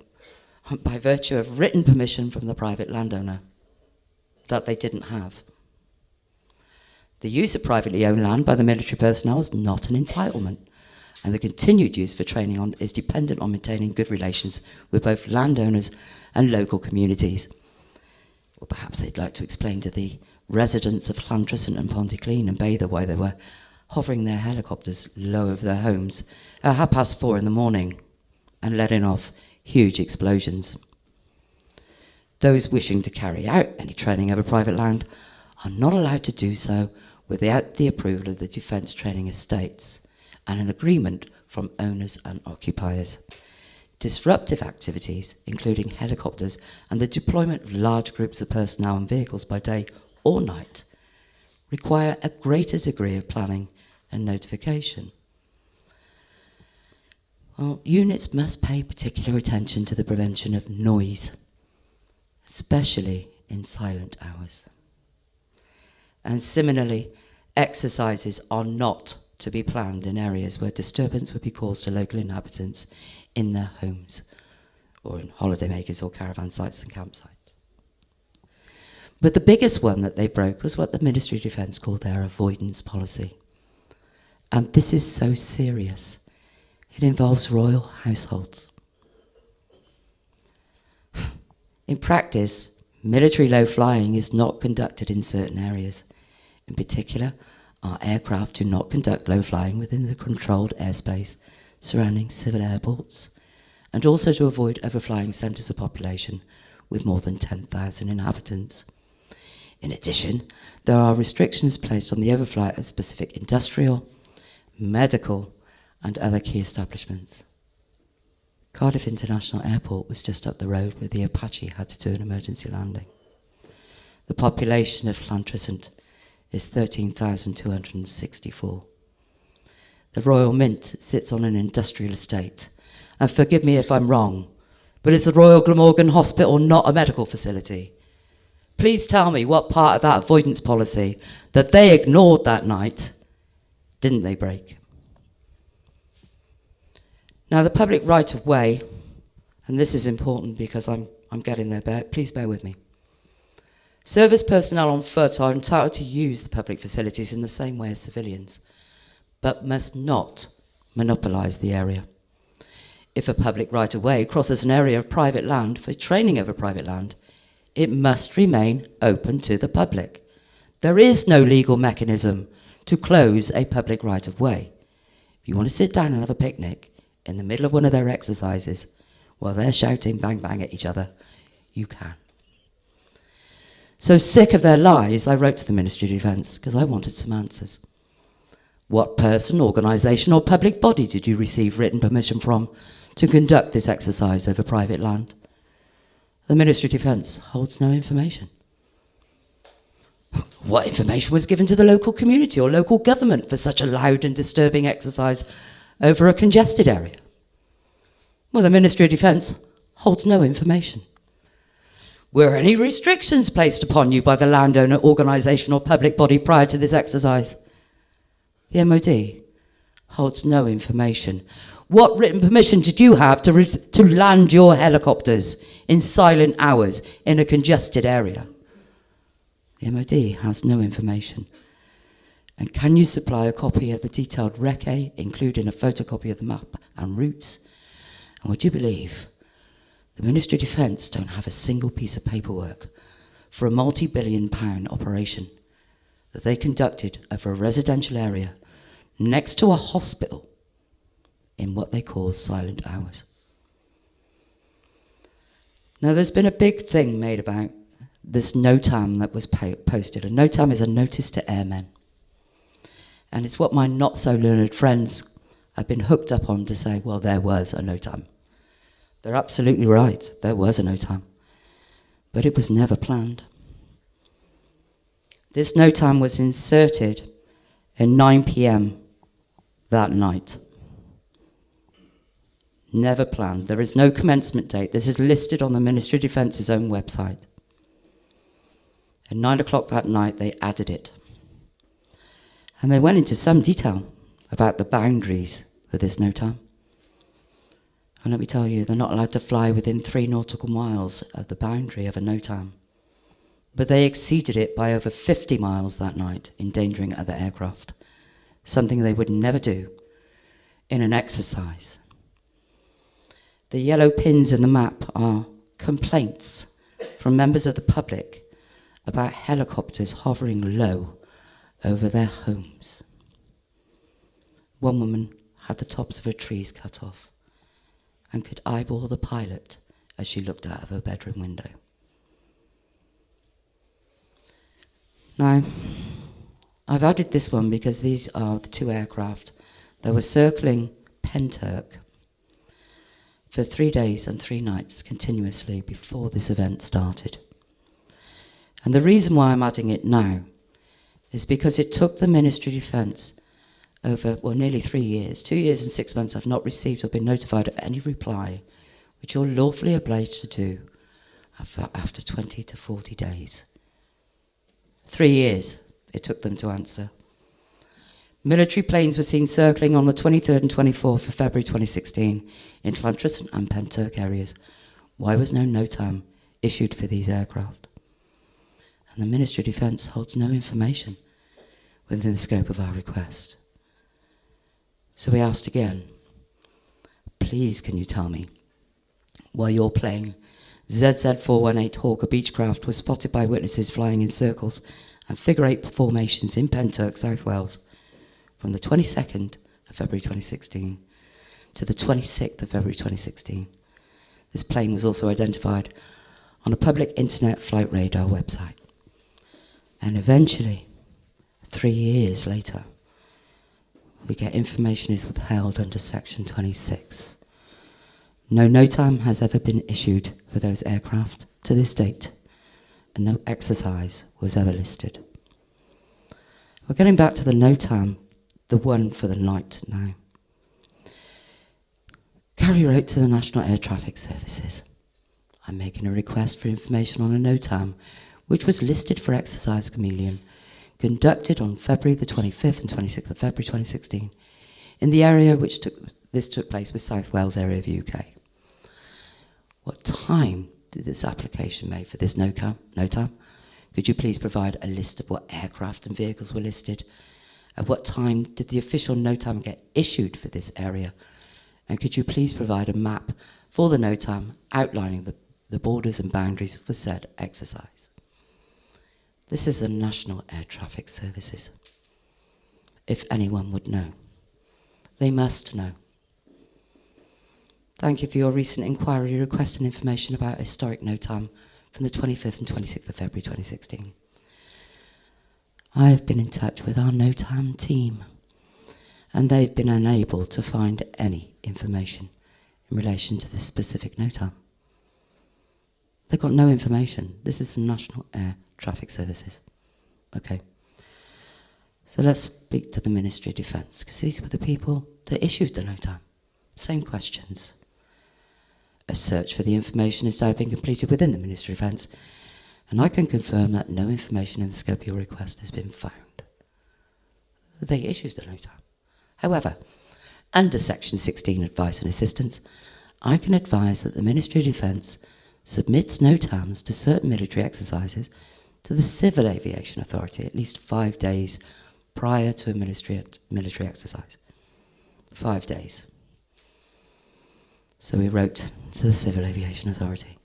by virtue of written permission from the private landowner that they didn't have. The use of privately owned land by the military personnel is not an entitlement, and the continued use for training is dependent on maintaining good relations with both landowners and local communities. Or perhaps they'd like to explain to the residents of Llantrisant and Pontyclun and Bather why they were hovering their helicopters low over their homes at 4:30 in the morning and letting off huge explosions. Those wishing to carry out any training over private land are not allowed to do so without the approval of the Defence Training Estates and an agreement from owners and occupiers. Disruptive activities, including helicopters and the deployment of large groups of personnel and vehicles by day or night, require a greater degree of planning and notification. Well, units must pay particular attention to the prevention of noise, especially in silent hours. And similarly, exercises are not to be planned in areas where disturbance would be caused to local inhabitants in their homes or in holidaymakers or caravan sites and campsites. But the biggest one that they broke was what the Ministry of Defence called their avoidance policy. And this is so serious. It involves royal households. In practice, military low flying is not conducted in certain areas. In particular, our aircraft do not conduct low flying within the controlled airspace surrounding civil airports and also to avoid overflying centres of population with more than 10,000 inhabitants. In addition, there are restrictions placed on the overflight of specific industrial, medical, and other key establishments. Cardiff International Airport was just up the road where the Apache had to do an emergency landing. The population of Llantrisant is 13,264. The Royal Mint sits on an industrial estate. And forgive me if I'm wrong, but is the Royal Glamorgan Hospital not a medical facility? Please tell me what part of that avoidance policy that they ignored that night didn't they break? Now, the public right-of-way, and this is important because I'm getting there, please bear with me. Service personnel on foot are entitled to use the public facilities in the same way as civilians, but must not monopolise the area. If a public right-of-way crosses an area of private land for training over private land, it must remain open to the public. There is no legal mechanism to close a public right-of-way. If you want to sit down and have a picnic in the middle of one of their exercises while they're shouting bang bang at each other, you can. So sick of their lies, I wrote to the Ministry of Defence because I wanted some answers. What person, organisation or public body did you receive written permission from to conduct this exercise over private land? The Ministry of Defence holds no information. What information was given to the local community or local government for such a loud and disturbing exercise over a congested area? Well, the Ministry of Defence holds no information. Were any restrictions placed upon you by the landowner, organisation or public body prior to this exercise? The MOD holds no information. What written permission did you have to land your helicopters in silent hours in a congested area? The MOD has no information. And can you supply a copy of the detailed recce, including a photocopy of the map and routes? And would you believe the Ministry of Defence don't have a single piece of paperwork for a multi-billion-pound operation that they conducted over a residential area next to a hospital in what they call silent hours. Now, there's been a big thing made about this NOTAM that was posted. A NOTAM is a notice to airmen. And it's what my not-so-learned friends have been hooked up on to say, well, there was a NOTAM. They're absolutely right. There was a NOTAM. But it was never planned. This NOTAM was inserted at 9 p.m. that night. Never planned. There is no commencement date. This is listed on the Ministry of Defence's own website. At 9 o'clock that night, they added it. And they went into some detail about the boundaries for this NOTAM. And let me tell you, they're not allowed to fly within 3 nautical miles of the boundary of a NOTAM. But they exceeded it by over 50 miles that night, endangering other aircraft. Something they would never do in an exercise. The yellow pins in the map are complaints from members of the public about helicopters hovering low over their homes. One woman had the tops of her trees cut off and could eyeball the pilot as she looked out of her bedroom window. Now, I've added this one because these are the 2 aircraft that were circling PENTRYCH for 3 days and 3 nights continuously before this event started. And the reason why I'm adding it now is because it took the Ministry of Defence over, well, nearly 3 years, 2 years and 6 months. I've not received or been notified of any reply, which you're lawfully obliged to do after 20 to 40 days. 3 years it took them to answer. Military planes were seen circling on the 23rd and 24th of February 2016 in Llantrisant and PENTRYCH areas. Why was no NOTAM issued for these aircraft? And the Ministry of Defence holds no information within the scope of our request. So we asked again, please can you tell me why your plane ZZ418 Hawker Beechcraft was spotted by witnesses flying in circles and figure 8 formations in PENTRYCH, South Wales, from the 22nd of February 2016 to the 26th of February 2016, This plane was also identified on a public internet flight radar website. And eventually, 3 years later, we get information is withheld under Section 26. No NOTAM has ever been issued for those aircraft to this date, and no exercise was ever listed. We're getting back to the NOTAM, the one for the night now. Carrie wrote to the National Air Traffic Services. I'm making a request for information on a NOTAM, which was listed for exercise Chameleon, conducted on February the 25th and 26th of February 2016, in the area which took place with South Wales area of UK. What time did this application made for this NOTAM? Could you please provide a list of what aircraft and vehicles were listed? At what time did the official NOTAM get issued for this area? And could you please provide a map for the NOTAM outlining the borders and boundaries for said exercise? This is the National Air Traffic Services. If anyone would know, they must know. Thank you for your recent inquiry requesting information about historic NOTAM from the 25th and 26th of February 2016. I have been in touch with our NOTAM team, and they've been unable to find any information in relation to this specific NOTAM. They've got no information. This is the National Air Traffic Services. Okay. So let's speak to the Ministry of Defence, because these were the people that issued the NOTAM. Same questions. A search for the information is now being completed within the Ministry of Defence, and I can confirm that no information in the scope of your request has been found. They issued the NOTAM. However, under Section 16 Advice and Assistance, I can advise that the Ministry of Defence submits NOTAMs to certain military exercises to the Civil Aviation Authority at least 5 days prior to a military exercise. 5 days. So we wrote to the Civil Aviation Authority.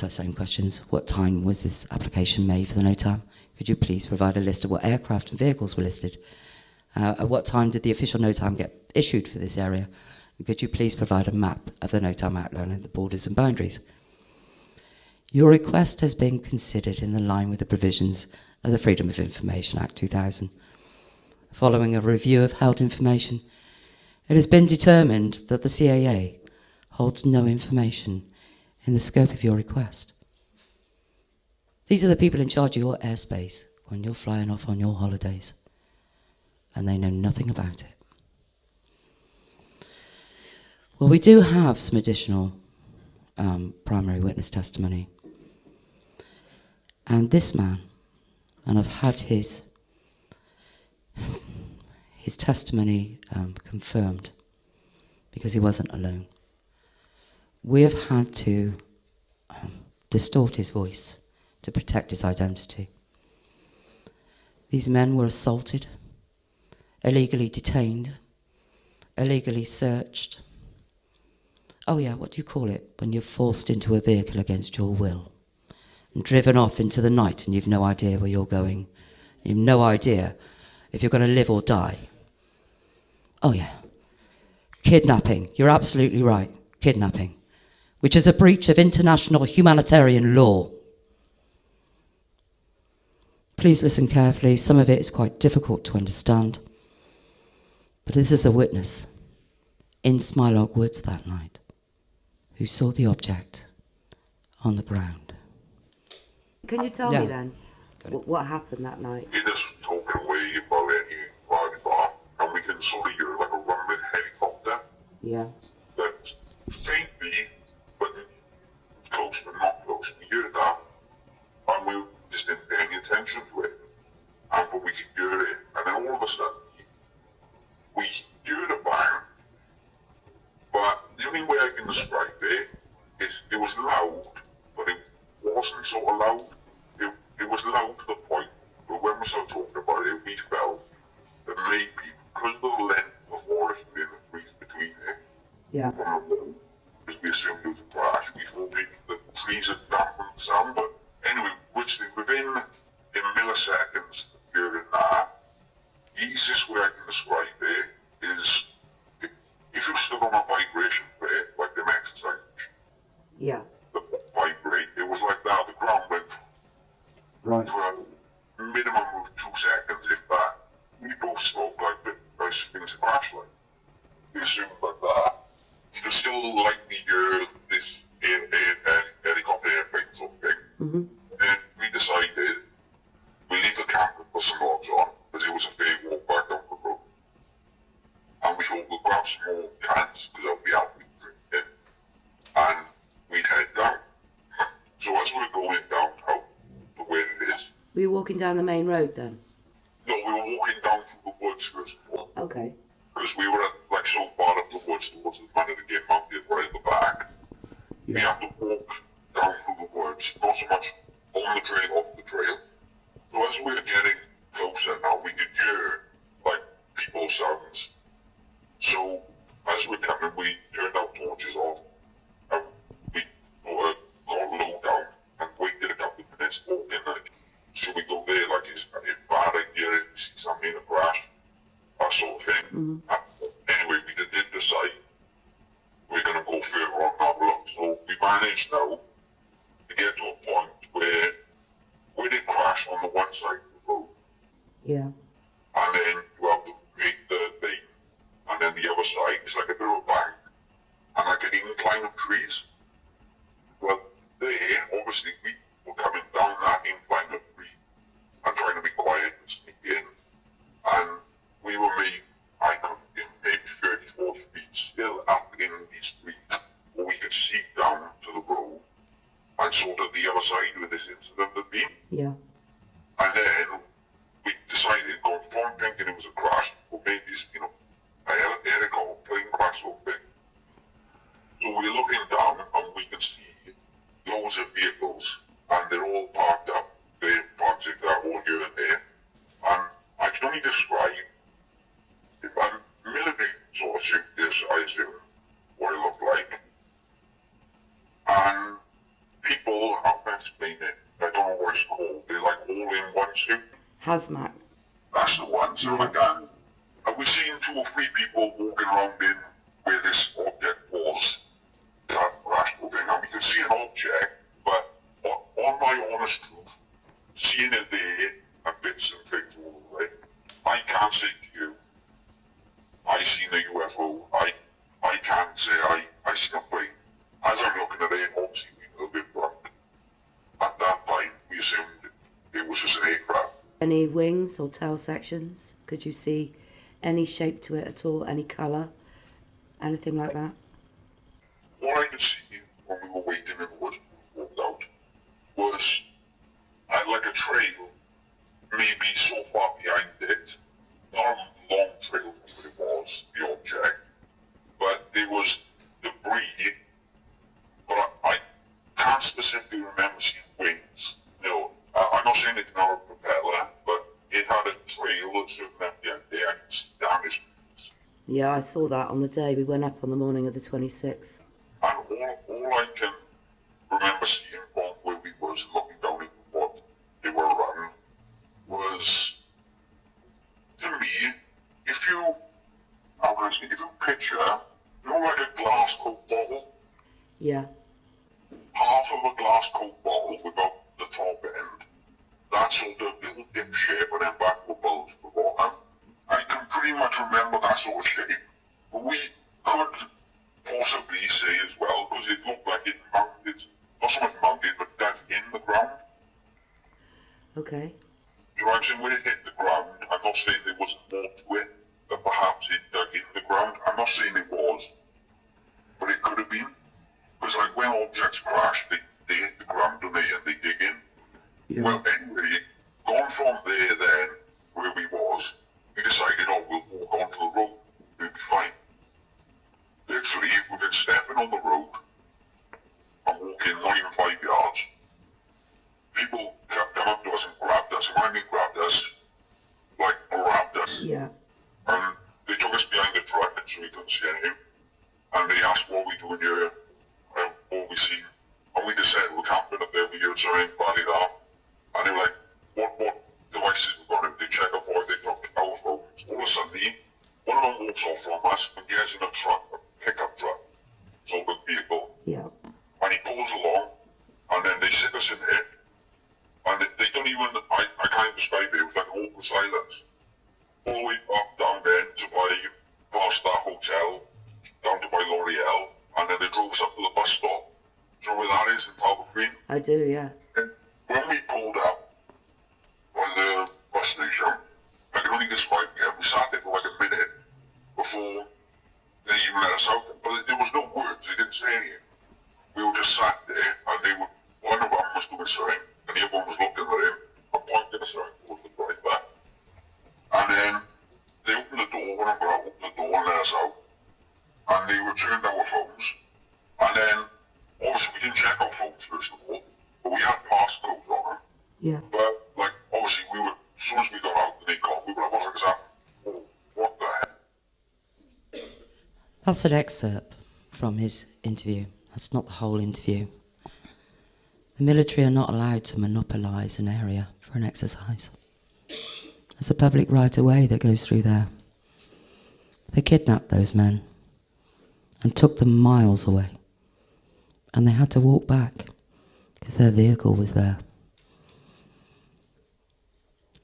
Same questions. What time was this application made for the NOTAM? Could you please provide a list of what aircraft and vehicles were listed? At what time did the official NOTAM get issued for this area? And could you please provide a map of the NOTAM outlining the borders and boundaries? Your request has been considered in line with the provisions of the Freedom of Information Act 2000. Following a review of held information, it has been determined that the CAA holds no information in the scope of your request. These are the people in charge of your airspace when you're flying off on your holidays, and they know nothing about it. Well, we do have some additional primary witness testimony. And this man, and I've had his testimony confirmed because he wasn't alone. We have had to distort his voice to protect his identity. These men were assaulted, illegally detained, illegally searched. Oh yeah, what do you call it when you're forced into a vehicle against your will and driven off into the night and you've no idea where you're going? You've no idea if you're going to live or die. Oh yeah, kidnapping. You're absolutely right, kidnapping, which is a breach of international humanitarian law. Please listen carefully. Some of it is quite difficult to understand. But this is a witness in Smilog Woods that night who saw the object on the ground. Can you tell me then what happened that night? He just talking away about it, and we can sort of hear like a rumbling helicopter. Yeah. That faintly, but close but not close. We hear that, and we just didn't pay any attention to it. But we could hear it, and then all of a sudden, we hear the bang. But the only way I can describe it is it was loud, but it wasn't sort of loud. It was loud to the point where when we started talking about it, we felt that maybe because of the length of forest in the trees between it, Yeah. from the wall, because we assumed it was a crash, we thought maybe the trees had dampened the sound. But anyway, within milliseconds of hearing that, the easiest way I can describe it is if you stood on a vibration plate, like them exercise Yeah. the vibrate. It was like that. The ground went Right. for a minimum of 2 seconds, if that. We both spoke like things crash like. We assumed like that. You can still likely hear this helicopter airplane sort of thing. Mm-hmm. Then we decided we leave the camp and put some logs on, because it was a fair walk back down the road. And we thought we'll grab some more cans, because that'll be out we drink it. And we'd head down. So as we were going downtown, to where it is, Were you walking down the main road then? no, we were walking down through the woods first of all, Okay. because we were like so far up the woods towards the front of the game mounted right at the back. We had to walk down through the woods, not so much on the trail, off the trail. So as we were getting closer now, we could hear like people sounds. So as we're coming, we turned our torches off and we got low down and waited a couple of minutes walking like, should we go there, like is it bad idea if we see something in a crash, that sort of thing. Anyway, we did decide we're going to go further on and have a look. So we managed now to get to a point where we did crash on the one side of the road, Yeah. and then you have to make the thing, and then the other side is like a bit of a bank, and like an incline of trees. Well, there, obviously, we were coming down that incline of trees and trying to be quiet and sneak in, and we were maybe 30, 40 feet still up in these trees, where we could see down to the road, and sort of the other side where this incident had been. Yeah. And then we decided, going from thinking it was a crash, or maybe it's, a helicopter plane crash or thing. So we're looking down and we can see loads of vehicles, and they're all parked up. They're parked exactly all here and there. And I can only describe, if I'm military sort of suit this, I assume, what it looked like. And people, how can I explain it? I don't know what it's called. They're like all in one suit. Hazmat. That's the one. So like that. And we seen 2 or 3 people walking around in where this object was, that crash thing. And we could see an object, but on my honest truth, seeing it there and bits and things all the way, I can't say to you, I seen a UFO. I can't say I seen a plane. As I'm looking at it, obviously we were a bit drunk. At that time, we assumed it was just an aircraft. Any wings or tail sections? Could you see any shape to it at all? Any colour? Anything like that? What I could see when we were waiting in the woods, walked out, was like a trail, maybe so far behind it, not a long trail from what it was, the object, but there was debris, but I can't specifically remember seeing wings. I'm not saying it did not have a propeller, but it had a trail that's certain at the end there, and it's damaged. Yeah, I saw that on the day we went up on the morning of the 26th. And all I can remember seeing from where we was looking down into what they were running was, to me, if you picture, like a glass Coke bottle, Yeah. half of a glass Coke bottle without the top end, that sort of little dip shape and then back to a bulge at the bottom. I can pretty much remember that sort of shape, but we could possibly say as well, because it looked like it mounted, not so much mounted, but dug in the ground. Okay. You know what I'm saying? When it hit the ground, I'm not saying there wasn't more to it, but perhaps it dug in the ground. I'm not saying it was, but it could have been. Because like when objects crash, they hit the ground, don't they, and they dig in. Yeah. Well, anyway, gone from there then, where we was, we decided, we'll walk onto the road, we'll be fine. Literally, we've been stepping on the road, and walking not even 5 yards. People kept coming up to us and grabbed us, and when they grabbed us, Yeah. and they took us behind the truck so we couldn't see anything, and they asked what we doing here, and what we seen, and we just said, we're camping up there, we heard something, body that, and they were like, what devices we're going to, they check up for, they took our phones. All of a sudden, one of them walks off from us and gets in a truck, a pickup truck, so a big vehicle, Yeah. and he pulls Eyewitness in Photography. I do, yeah. And when we pulled up on the bus station, I can only describe it. We sat there for like a minute before they even let us out. But there was no words. They didn't say anything. We were just sat there, and they were, one of them was doing something, and the other one was looking at him and pointing at something towards the driver. And then they opened the door, when I got out, opened the door and let us out. And they returned our phones. And then, obviously, we didn't check our phones first of all, but we had passcodes on them. Yeah. But, like, obviously, we were, as soon as we got out, they got, we were like, what's that? Oh, what the heck? That's an excerpt from his interview. That's not the whole interview. The military are not allowed to monopolise an area for an exercise. There's a public right-of-way that goes through there. They kidnapped those men and took them miles away. And they had to walk back because their vehicle was there.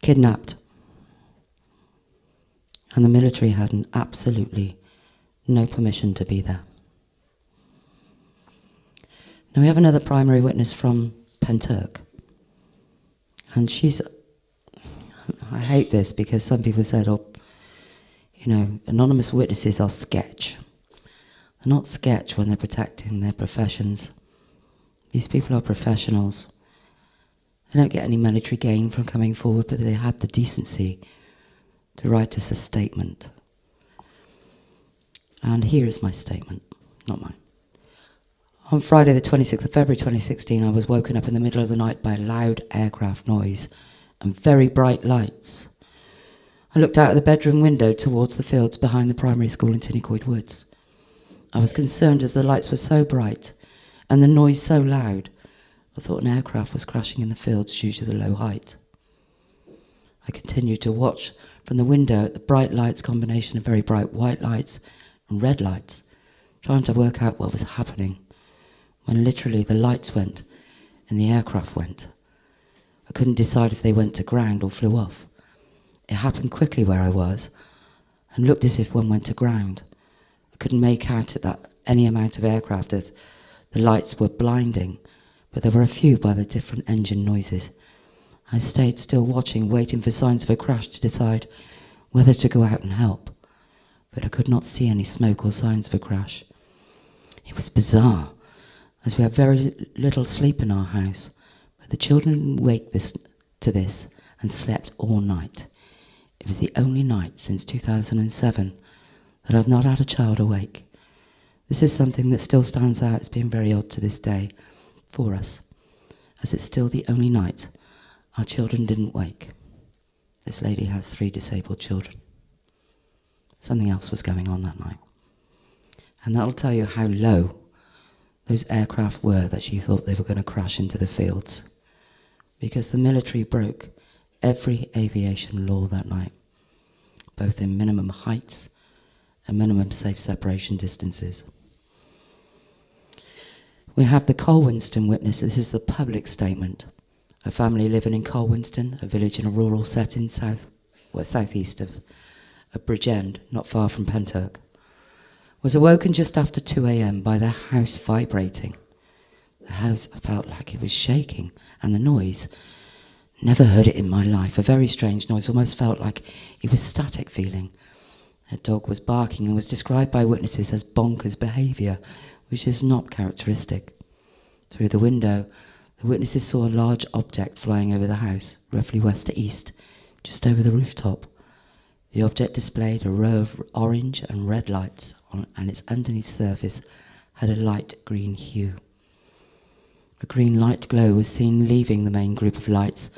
Kidnapped. And the military had absolutely no permission to be there. Now we have another primary witness from PENTRYCH. And she's, I hate this because some people have said, oh, you know, anonymous witnesses are sketch. They're not sketch when they're protecting their professions. These people are professionals. They don't get any monetary gain from coming forward, but they had the decency to write us a statement. And here is my statement, not mine. On Friday the 26th of February 2016, I was woken up in the middle of the night by loud aircraft noise and very bright lights. I looked out of the bedroom window towards the fields behind the primary school in Tinnycoid Woods. I was concerned as the lights were so bright and the noise so loud. I thought an aircraft was crashing in the fields due to the low height. I continued to watch from the window at the bright lights combination of very bright white lights and red lights, trying to work out what was happening, when literally the lights went and the aircraft went. I couldn't decide if they went to ground or flew off. It happened quickly where I was and looked as if one went to ground. I couldn't make out that any amount of aircraft as the lights were blinding, but there were a few by the different engine noises. I stayed still watching, waiting for signs of a crash to decide whether to go out and help, but I could not see any smoke or signs of a crash. It was bizarre, as we had very little sleep in our house, but the children didn't wake to this and slept all night. It was the only night since 2007 that I've not had a child awake. This is something that still stands out as being very odd to this day for us, as it's still the only night our children didn't wake. This lady has 3 disabled children. Something else was going on that night. And that'll tell you how low those aircraft were that she thought they were going to crash into the fields. Because the military broke every aviation law that night, both in minimum heights and minimum safe separation distances. We have the Colwinston witness. This is the public statement. A family living in Colwinston, a village in a rural setting southeast of Bridgend, not far from PENTRYCH, was awoken just after 2 a.m. by their house vibrating. The house felt like it was shaking, and the noise, never heard it in my life, a very strange noise, almost felt like it was static feeling. A dog was barking and was described by witnesses as bonkers behaviour, which is not characteristic. Through the window, the witnesses saw a large object flying over the house, roughly west to east, just over the rooftop. The object displayed a row of orange and red lights and its underneath surface had a light green hue. A green light glow was seen leaving the main group of lights,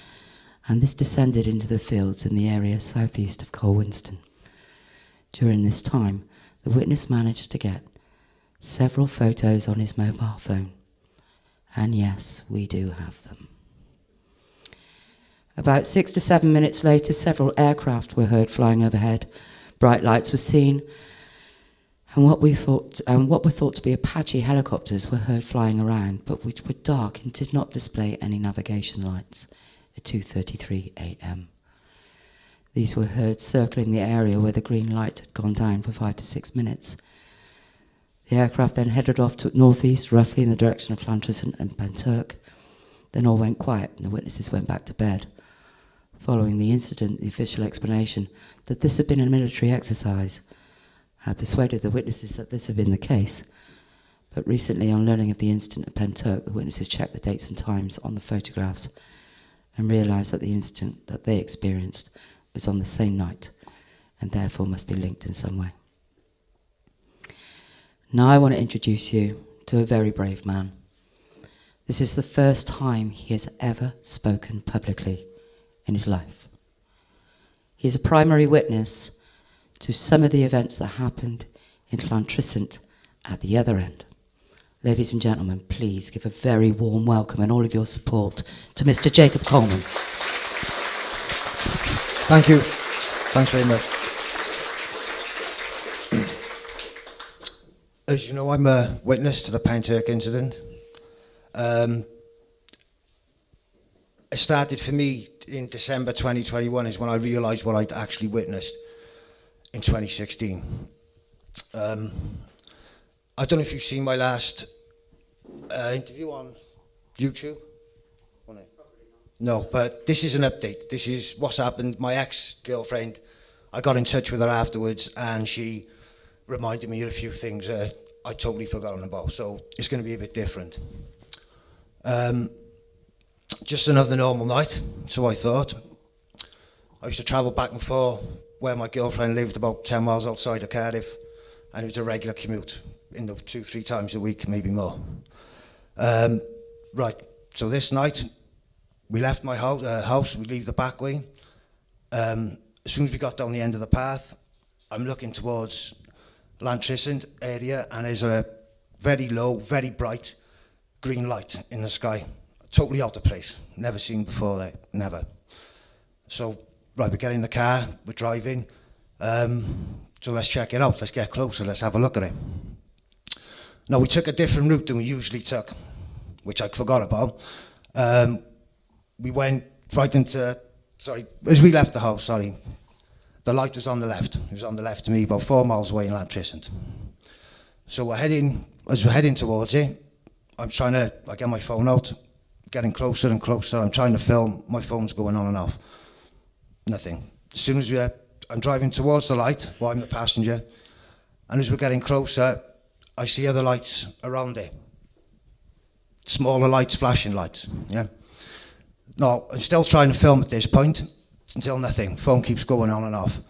and this descended into the fields in the area southeast of Colwinston. During this time, the witness managed to get several photos on his mobile phone. And yes, we do have them. About 6 to 7 minutes later, several aircraft were heard flying overhead. Bright lights were seen, and what were thought to be Apache helicopters were heard flying around, but which were dark and did not display any navigation lights at 2:33 a.m. These were heard circling the area where the green light had gone down for 5 to 6 minutes. The aircraft then headed off to northeast, roughly in the direction of Llantrisant and PENTRYCH. Then all went quiet and the witnesses went back to bed. Following the incident, the official explanation that this had been a military exercise had persuaded the witnesses that this had been the case. But recently, on learning of the incident at PENTRYCH, the witnesses checked the dates and times on the photographs and realised that the incident that they experienced was on the same night and therefore must be linked in some way. Now I want to introduce you to a very brave man. This is the first time he has ever spoken publicly in his life. He is a primary witness to some of the events that happened in Llantrisant at the other end. Ladies and gentlemen, please give a very warm welcome and all of your support to Mr. Jacob Coleman. Thank you. Thanks very much. As you know, I'm a witness to the PENTRYCH incident. It started for me in December 2021 is when I realised what I'd actually witnessed in 2016. I don't know if you've seen my last interview on YouTube. No, but this is an update. This is what's happened. My ex-girlfriend, I got in touch with her afterwards and she reminded me of a few things I'd totally forgotten about. So it's going to be a bit different. Just another normal night, so I thought. I used to travel back and forth where my girlfriend lived, about 10 miles outside of Cardiff, and it was a regular commute, 2-3 times a week, maybe more. Right, so this night, we left my house, we leave the back way. As soon as we got down the end of the path, I'm looking towards Llantrisant area, and there's a very low, very bright green light in the sky. Totally out of place, never seen before there, never. So, right, we get in the car, we're driving, so let's check it out, let's get closer, let's have a look at it. Now, we took a different route than we usually took, which I forgot about. We went right into, as we left the house, the light was on the left. It was on the left to me, about 4 miles away in Llantrisant. So as we're heading towards it, I get my phone out, getting closer and closer. I'm trying to film, my phone's going on and off. Nothing. As soon as I'm driving towards the light, well, I'm the passenger, and as we're getting closer, I see other lights around it. Smaller lights, flashing lights, yeah. No, I'm still trying to film at this point, until nothing. Phone keeps going on and off.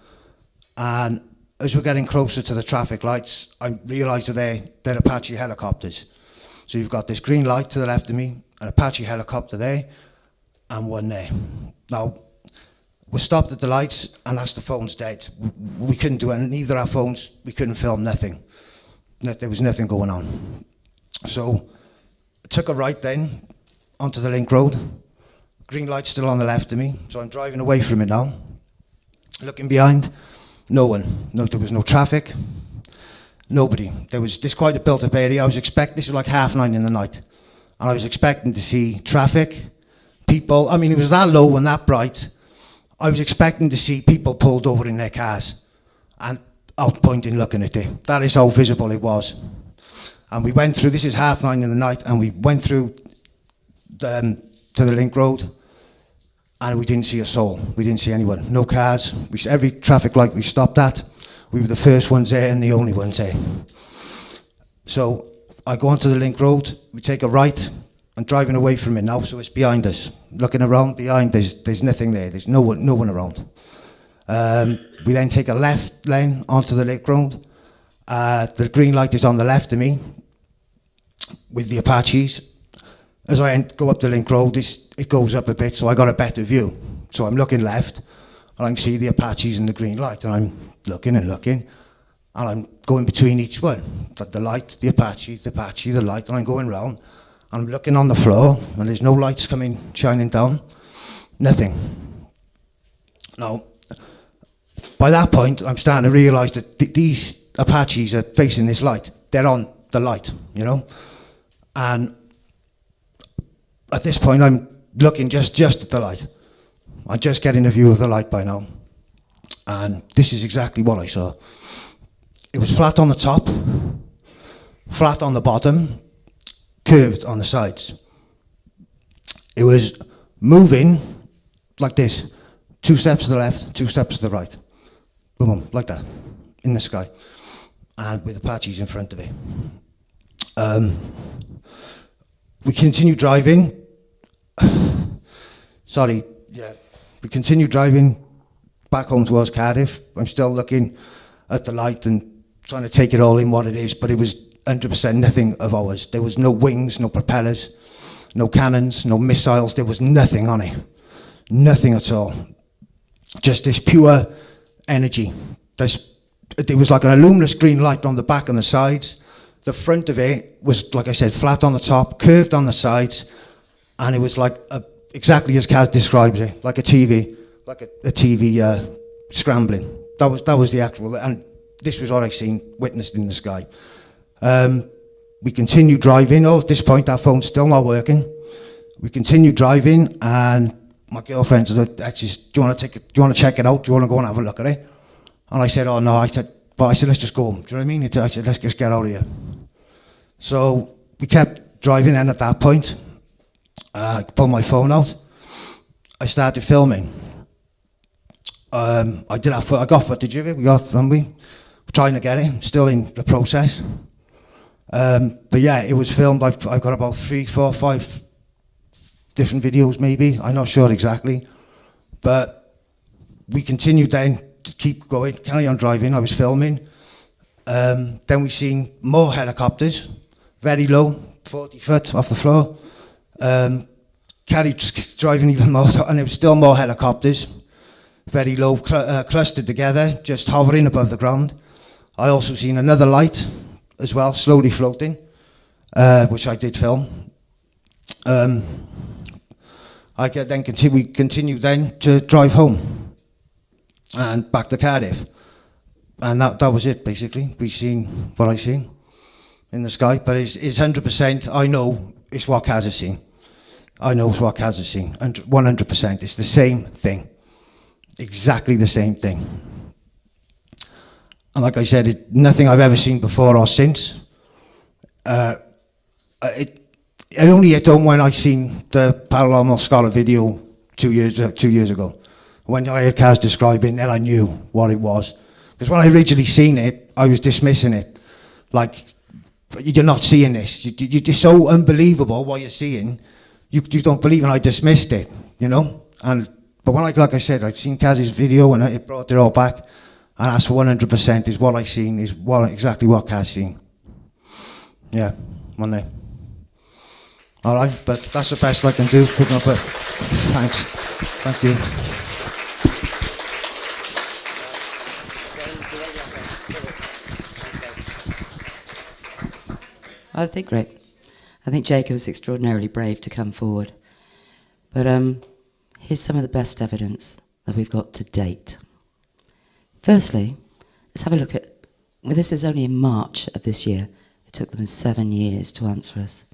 And as we're getting closer to the traffic lights, I realise that they're Apache helicopters. So you've got this green light to the left of me, an Apache helicopter there, and one there. Now, we stopped at the lights, and that's the phone's dead. We couldn't do anything, neither our phones, we couldn't film nothing. There was nothing going on. So, I took a right then, onto the link road. Green light still on the left of me, so I'm driving away from it now. Looking behind, no one. No, there was no traffic, nobody. There's quite a built-up area. This was like 9:30 in the night, and I was expecting to see traffic, people. I mean, it was that low and that bright. I was expecting to see people pulled over in their cars and out pointing, looking at it. That is how visible it was. And we went through, this is 9:30 in the night, and we went through to the link road, and we didn't see a soul. We didn't see anyone, no cars. Every traffic light we stopped at, we were the first ones there and the only ones there. So I go onto the link road, we take a right, and driving away from it now, so it's behind us. Looking around behind, there's nothing there. There's no one around. We then take a left lane onto the link road. The green light is on the left of me with the Apaches. As I go up the link road, it goes up a bit, so I got a better view. So I'm looking left, and I can see the Apaches and the green light, and I'm looking, and I'm going between each one. The light, the Apache, the light, and I'm going round. I'm looking on the floor, and there's no lights shining down. Nothing. Now, by that point, I'm starting to realise that these Apaches are facing this light. They're on the light, you know? And at this point, I'm looking just at the light. I'm just getting a view of the light by now. And this is exactly what I saw. It was flat on the top. flat on the bottom, curved on the sides. It was moving like this, 2 steps to the left, 2 steps to the right. Boom, boom, like that, in the sky, and with Apaches in front of it. We continued driving. Sorry, yeah. We continued driving back home towards Cardiff. I'm still looking at the light and trying to take it all in what it is, but it was 100% nothing of ours. There was no wings, no propellers, no cannons, no missiles. There was nothing on it. Nothing at all. Just this pure energy. There was like a luminous green light on the back and the sides. The front of it was, like I said, flat on the top, curved on the sides, and it was like exactly as Caz describes it, like a TV, like a TV scrambling. That was the actual, and this was what I seen, witnessed in the sky. We continued driving. Oh, at this point, our phone's still not working. We continued driving, and my girlfriend said, "Actually, do you want to check it out? Do you want to go and have a look at it?" And I said, "Oh no." I said, "Let's just go home." Do you know what I mean? I said, "Let's just get out of here." So we kept driving, and at that point, I pulled my phone out. I started filming. I got footage of it. We're trying to get it. Still in the process. But yeah, it was filmed. I've got about 3, 4, 5 different videos, maybe. I'm not sure exactly. But we continued then to keep going, carry on driving. I was filming. Then we seen more helicopters, very low, 40 foot off the floor. Driving even more, and there was still more helicopters, very low, clustered together, just hovering above the ground. I also seen another light as well, slowly floating, which I did film. We continued then to drive home and back to Cardiff, and that was it basically. We seen what I seen in the sky, but it's 100%. I know it's what Caz has seen. I know it's what Caz has seen. 100%. It's the same thing, exactly the same thing. And like I said, nothing I've ever seen before or since. It only hit home when I seen the Paranormal Scholar video 2 years ago. When I heard Caz describing, then I knew what it was. Because when I originally seen it, I was dismissing it. Like, you're not seeing this. You're so unbelievable what you're seeing. You don't believe, and I dismissed it, you know. But when like I said, I'd seen Caz's video and it brought it all back, and that's 100% is what I seen, is exactly what Caz seen. Yeah, one day. All right, but that's the best I can do. Putting up thanks, thank you. I think Jacob was extraordinarily brave to come forward. But here's some of the best evidence that we've got to date. Firstly, let's have a look at, well, this is only in March of this year. It took them 7 years to answer us.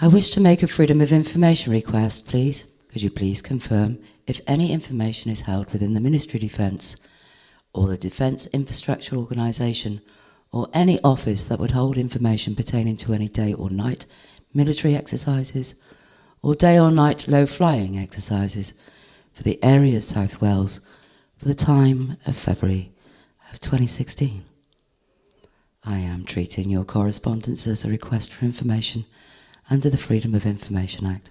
I wish to make a Freedom of Information request, please. Could you please confirm if any information is held within the Ministry of Defence or the Defence Infrastructure Organisation or any office that would hold information pertaining to any day or night military exercises or day or night low-flying exercises for the area of South Wales for the time of February of 2016. I am treating your correspondence as a request for information under the Freedom of Information Act.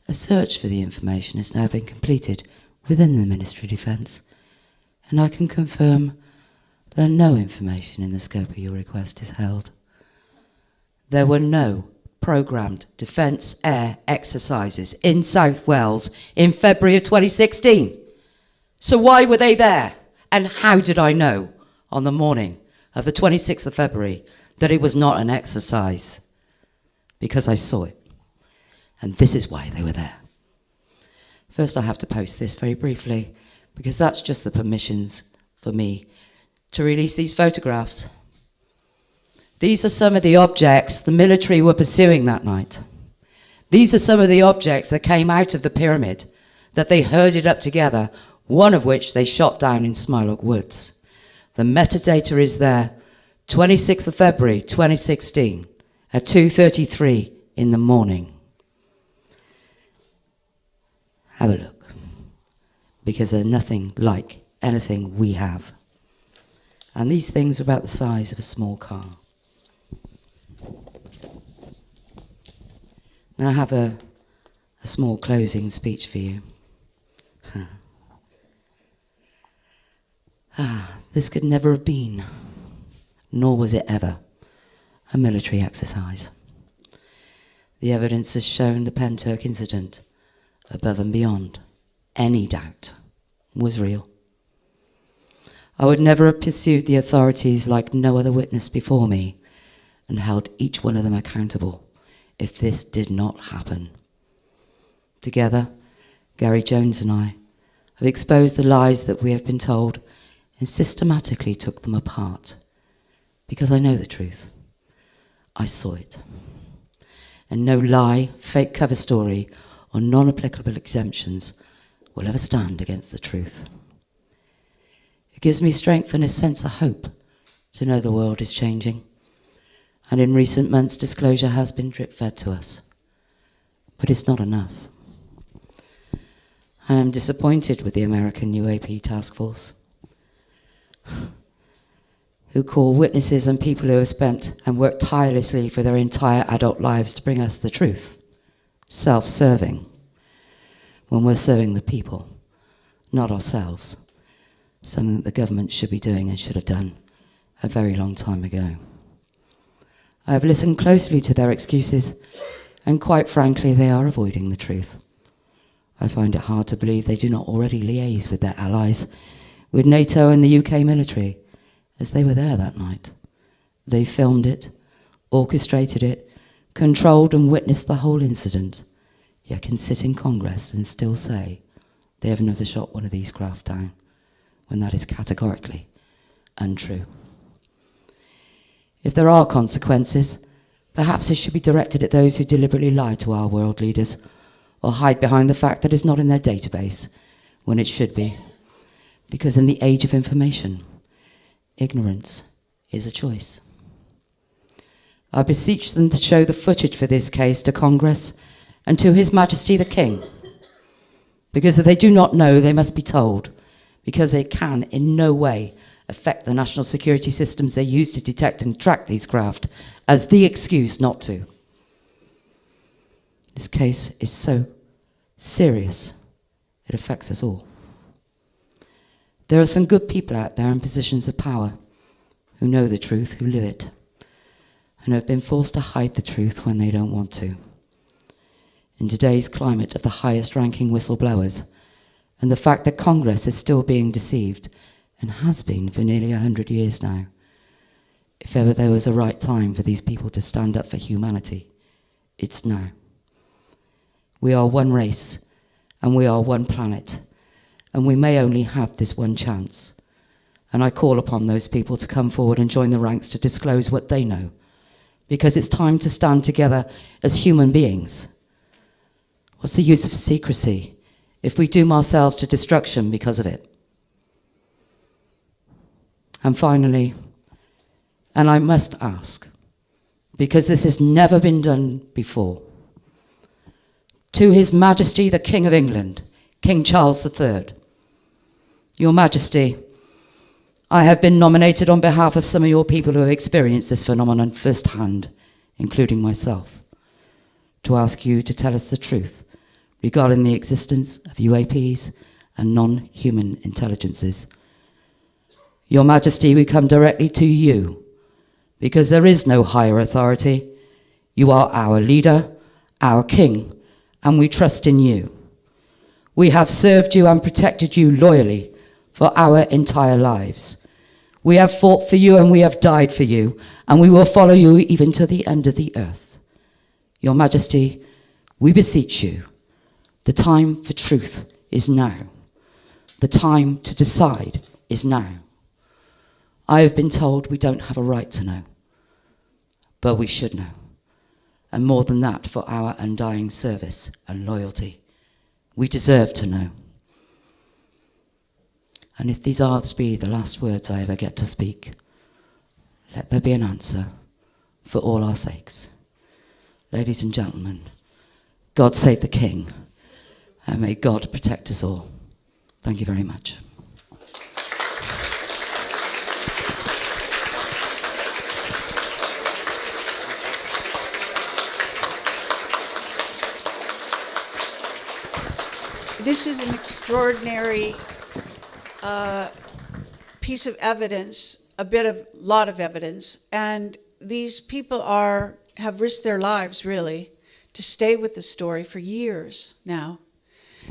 A search for the information has now been completed within the Ministry of Defence, and I can confirm that no information in the scope of your request is held. There were no programmed Defence air exercises in South Wales in February of 2016. So why were they there? And how did I know on the morning of the 26th of February that it was not an exercise? Because I saw it. And this is why they were there. First, I have to post this very briefly, because that's just the permissions for me to release these photographs. These are some of the objects the military were pursuing that night. These are some of the objects that came out of the pyramid that they herded up together, one of which they shot down in Smilock Woods. The metadata is there 26th of February 2016 at 2:33 in the morning. Have a look, because they're nothing like anything we have. And these things are about the size of a small car. Now I have a small closing speech for you. This could never have been, nor was it ever, a military exercise. The evidence has shown the PENTRYCH incident, above and beyond any doubt, was real. I would never have pursued the authorities like no other witness before me and held each one of them accountable if this did not happen. Together, Gary Jones and I have exposed the lies that we have been told and systematically took them apart, because I know the truth. I saw it. And no lie, fake cover story, or non-applicable exemptions will ever stand against the truth. It gives me strength and a sense of hope to know the world is changing. And in recent months, disclosure has been drip-fed to us. But it's not enough. I am disappointed with the American UAP task force, who call witnesses and people who have spent and worked tirelessly for their entire adult lives to bring us the truth, self-serving, when we're serving the people, not ourselves, something that the government should be doing and should have done a very long time ago. I have listened closely to their excuses, and quite frankly, they are avoiding the truth. I find it hard to believe they do not already liaise with their allies, with NATO and the UK military, as they were there that night. They filmed it, orchestrated it, controlled and witnessed the whole incident, yet can sit in Congress and still say they have never shot one of these craft down, when that is categorically untrue. If there are consequences, perhaps it should be directed at those who deliberately lie to our world leaders, or hide behind the fact that it's not in their database, when it should be. Because in the age of information, ignorance is a choice. I beseech them to show the footage for this case to Congress and to His Majesty the King. Because if they do not know, they must be told, because it can in no way affect the national security systems they use to detect and track these craft as the excuse not to. This case is so serious, it affects us all. There are some good people out there in positions of power who know the truth, who live it, and have been forced to hide the truth when they don't want to. In today's climate of the highest-ranking whistleblowers, and the fact that Congress is still being deceived, and has been for nearly 100 years now, if ever there was a right time for these people to stand up for humanity, it's now. We are one race, and we are one planet, and we may only have this one chance. And I call upon those people to come forward and join the ranks to disclose what they know, because it's time to stand together as human beings. What's the use of secrecy if we doom ourselves to destruction because of it? And finally, and I must ask, because this has never been done before, to His Majesty the King of England, King Charles III, Your Majesty, I have been nominated on behalf of some of your people who have experienced this phenomenon firsthand, including myself, to ask you to tell us the truth regarding the existence of UAPs and non-human intelligences. Your Majesty, we come directly to you, because there is no higher authority. You are our leader, our king, and we trust in you. We have served you and protected you loyally for our entire lives. We have fought for you and we have died for you, and we will follow you even to the end of the earth. Your Majesty, we beseech you, the time for truth is now. The time to decide is now. I have been told we don't have a right to know, but we should know. And more than that, for our undying service and loyalty, we deserve to know. And if these are to be the last words I ever get to speak, Let there be an answer for all our sakes. Ladies and gentlemen, God save the King, and may God protect us all. Thank you very much. This is an extraordinary piece of evidence, lot of evidence, and these people have risked their lives, really, to stay with the story for years now.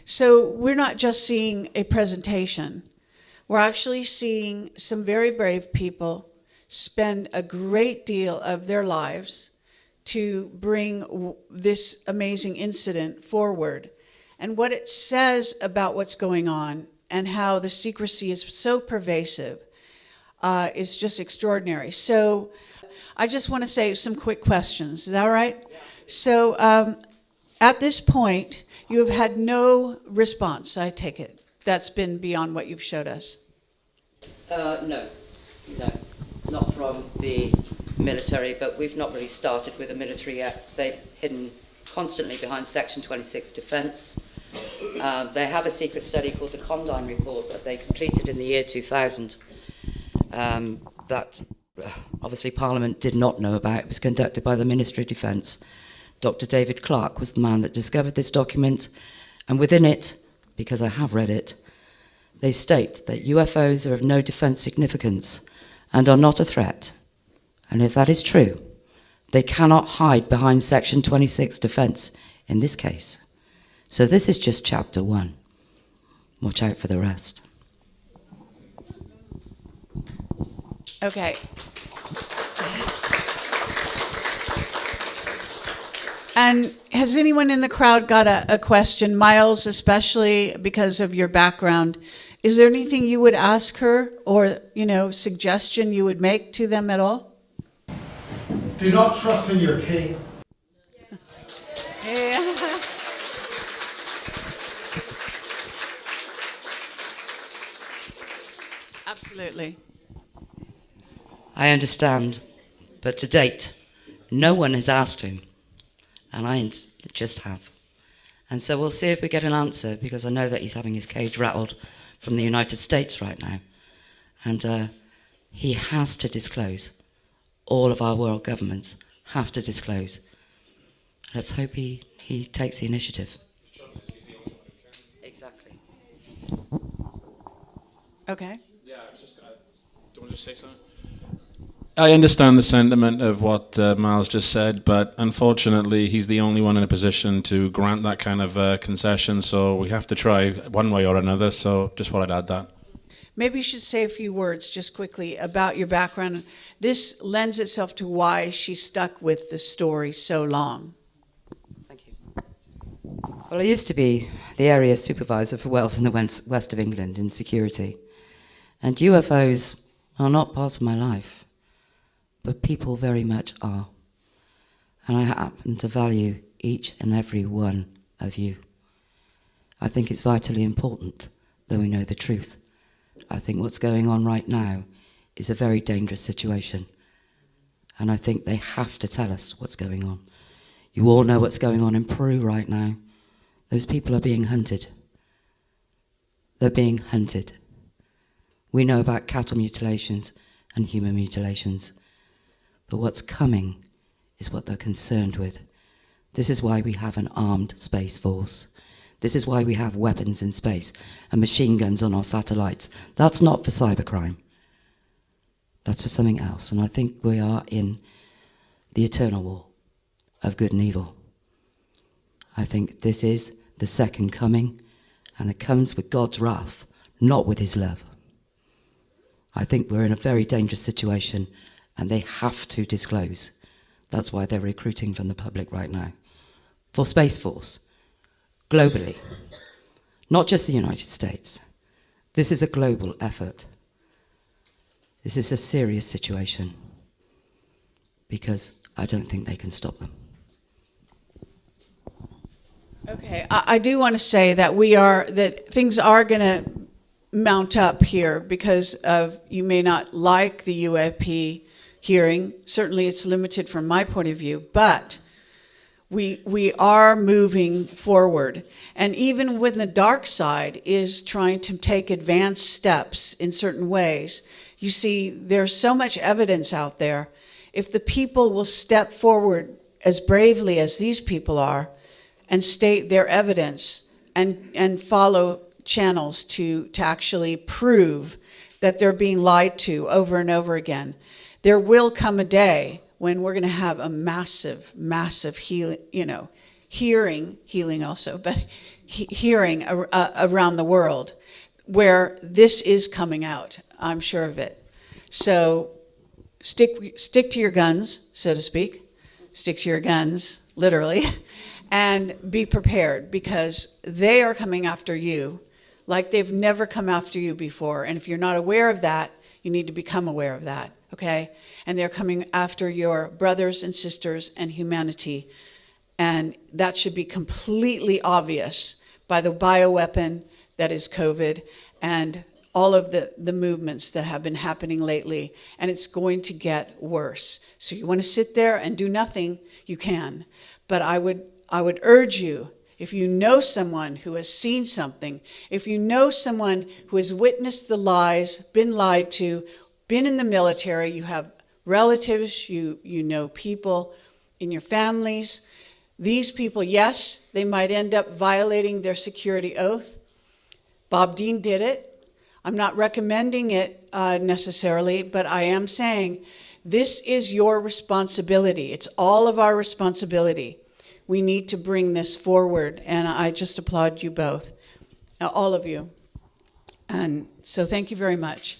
So we're not just seeing a presentation. We're actually seeing some very brave people spend a great deal of their lives to bring this amazing incident forward. And what it says about what's going on and how the secrecy is so pervasive is just extraordinary. So I just want to say some quick questions. Is that all right? Yeah. So at this point, you have had no response, I take it. That's been beyond what you've showed us. No, not from the military, but we've not really started with the military yet. They've hidden constantly behind Section 26 defence. They have a secret study called the Condine Report that they completed in the year 2000 that obviously Parliament did not know about. It was conducted by the Ministry of Defence. Dr. David Clarke was the man that discovered this document, and within it, because I have read it, they state that UFOs are of no defence significance and are not a threat. And if that is true, they cannot hide behind Section 26 defence in this case. So this is just chapter 1. Watch out for the rest. Okay. And has anyone in the crowd got a question? Miles, especially because of your background. Is there anything you would ask her or, suggestion you would make to them at all? Do not trust in your king. Yeah. Absolutely. I understand, but to date, no one has asked him, and I just have. And so we'll see if we get an answer, because I know that he's having his cage rattled from the United States right now. And he has to disclose. All of our world governments have to disclose. Let's hope he takes the initiative. Exactly. Okay. Yeah, I was just going to... Do you want to just say something? I understand the sentiment of what Miles just said, but unfortunately he's the only one in a position to grant that kind of concession, so we have to try one way or another, so just thought I'd add that. Maybe you should say a few words just quickly about your background. This lends itself to why she stuck with the story so long. Thank you. Well, I used to be the area supervisor for Wales in the west of England in security, and UFOs are not part of my life. But people very much are. And I happen to value each and every one of you. I think it's vitally important that we know the truth. I think what's going on right now is a very dangerous situation. And I think they have to tell us what's going on. You all know what's going on in Peru right now. Those people are being hunted. They're being hunted. We know about cattle mutilations and human mutilations. But what's coming is what they're concerned with. This is why we have an armed space force. This is why we have weapons in space and machine guns on our satellites. That's not for cybercrime. That's for something else. And I think we are in the eternal war of good and evil. I think this is the second coming, and it comes with God's wrath, not with his love. I think we're in a very dangerous situation, and they have to disclose. That's why they're recruiting from the public right now. For Space Force, globally, not just the United States. This is a global effort. This is a serious situation, because I don't think they can stop them. Okay, I do want to say that things are going to mount up here because of, you may not like the UAP hearing. Certainly it's limited from my point of view, but we are moving forward. And even when the dark side is trying to take advanced steps in certain ways, you see, there's so much evidence out there. If the people will step forward as bravely as these people are and state their evidence and follow channels to actually prove that they're being lied to over and over again, there will come a day when we're going to have a massive, massive healing also, but hearing around the world where this is coming out. I'm sure of it. So stick to your guns, so to speak. Stick to your guns, literally, and be prepared, because they are coming after you like they've never come after you before. And if you're not aware of that, you need to become aware of that, okay? And they're coming after your brothers and sisters and humanity. And that should be completely obvious by the bioweapon that is COVID and all of the movements that have been happening lately. And it's going to get worse. So you want to sit there and do nothing, you can. But I would urge you, if you know someone who has seen something, if you know someone who has witnessed the lies, been lied to, been in the military, you have relatives, you know people in your families, these people, yes, they might end up violating their security oath. Bob Dean did it. I'm not recommending it necessarily, but I am saying this is your responsibility. It's all of our responsibility. We need to bring this forward, and I just applaud you both, all of you. And so thank you very much.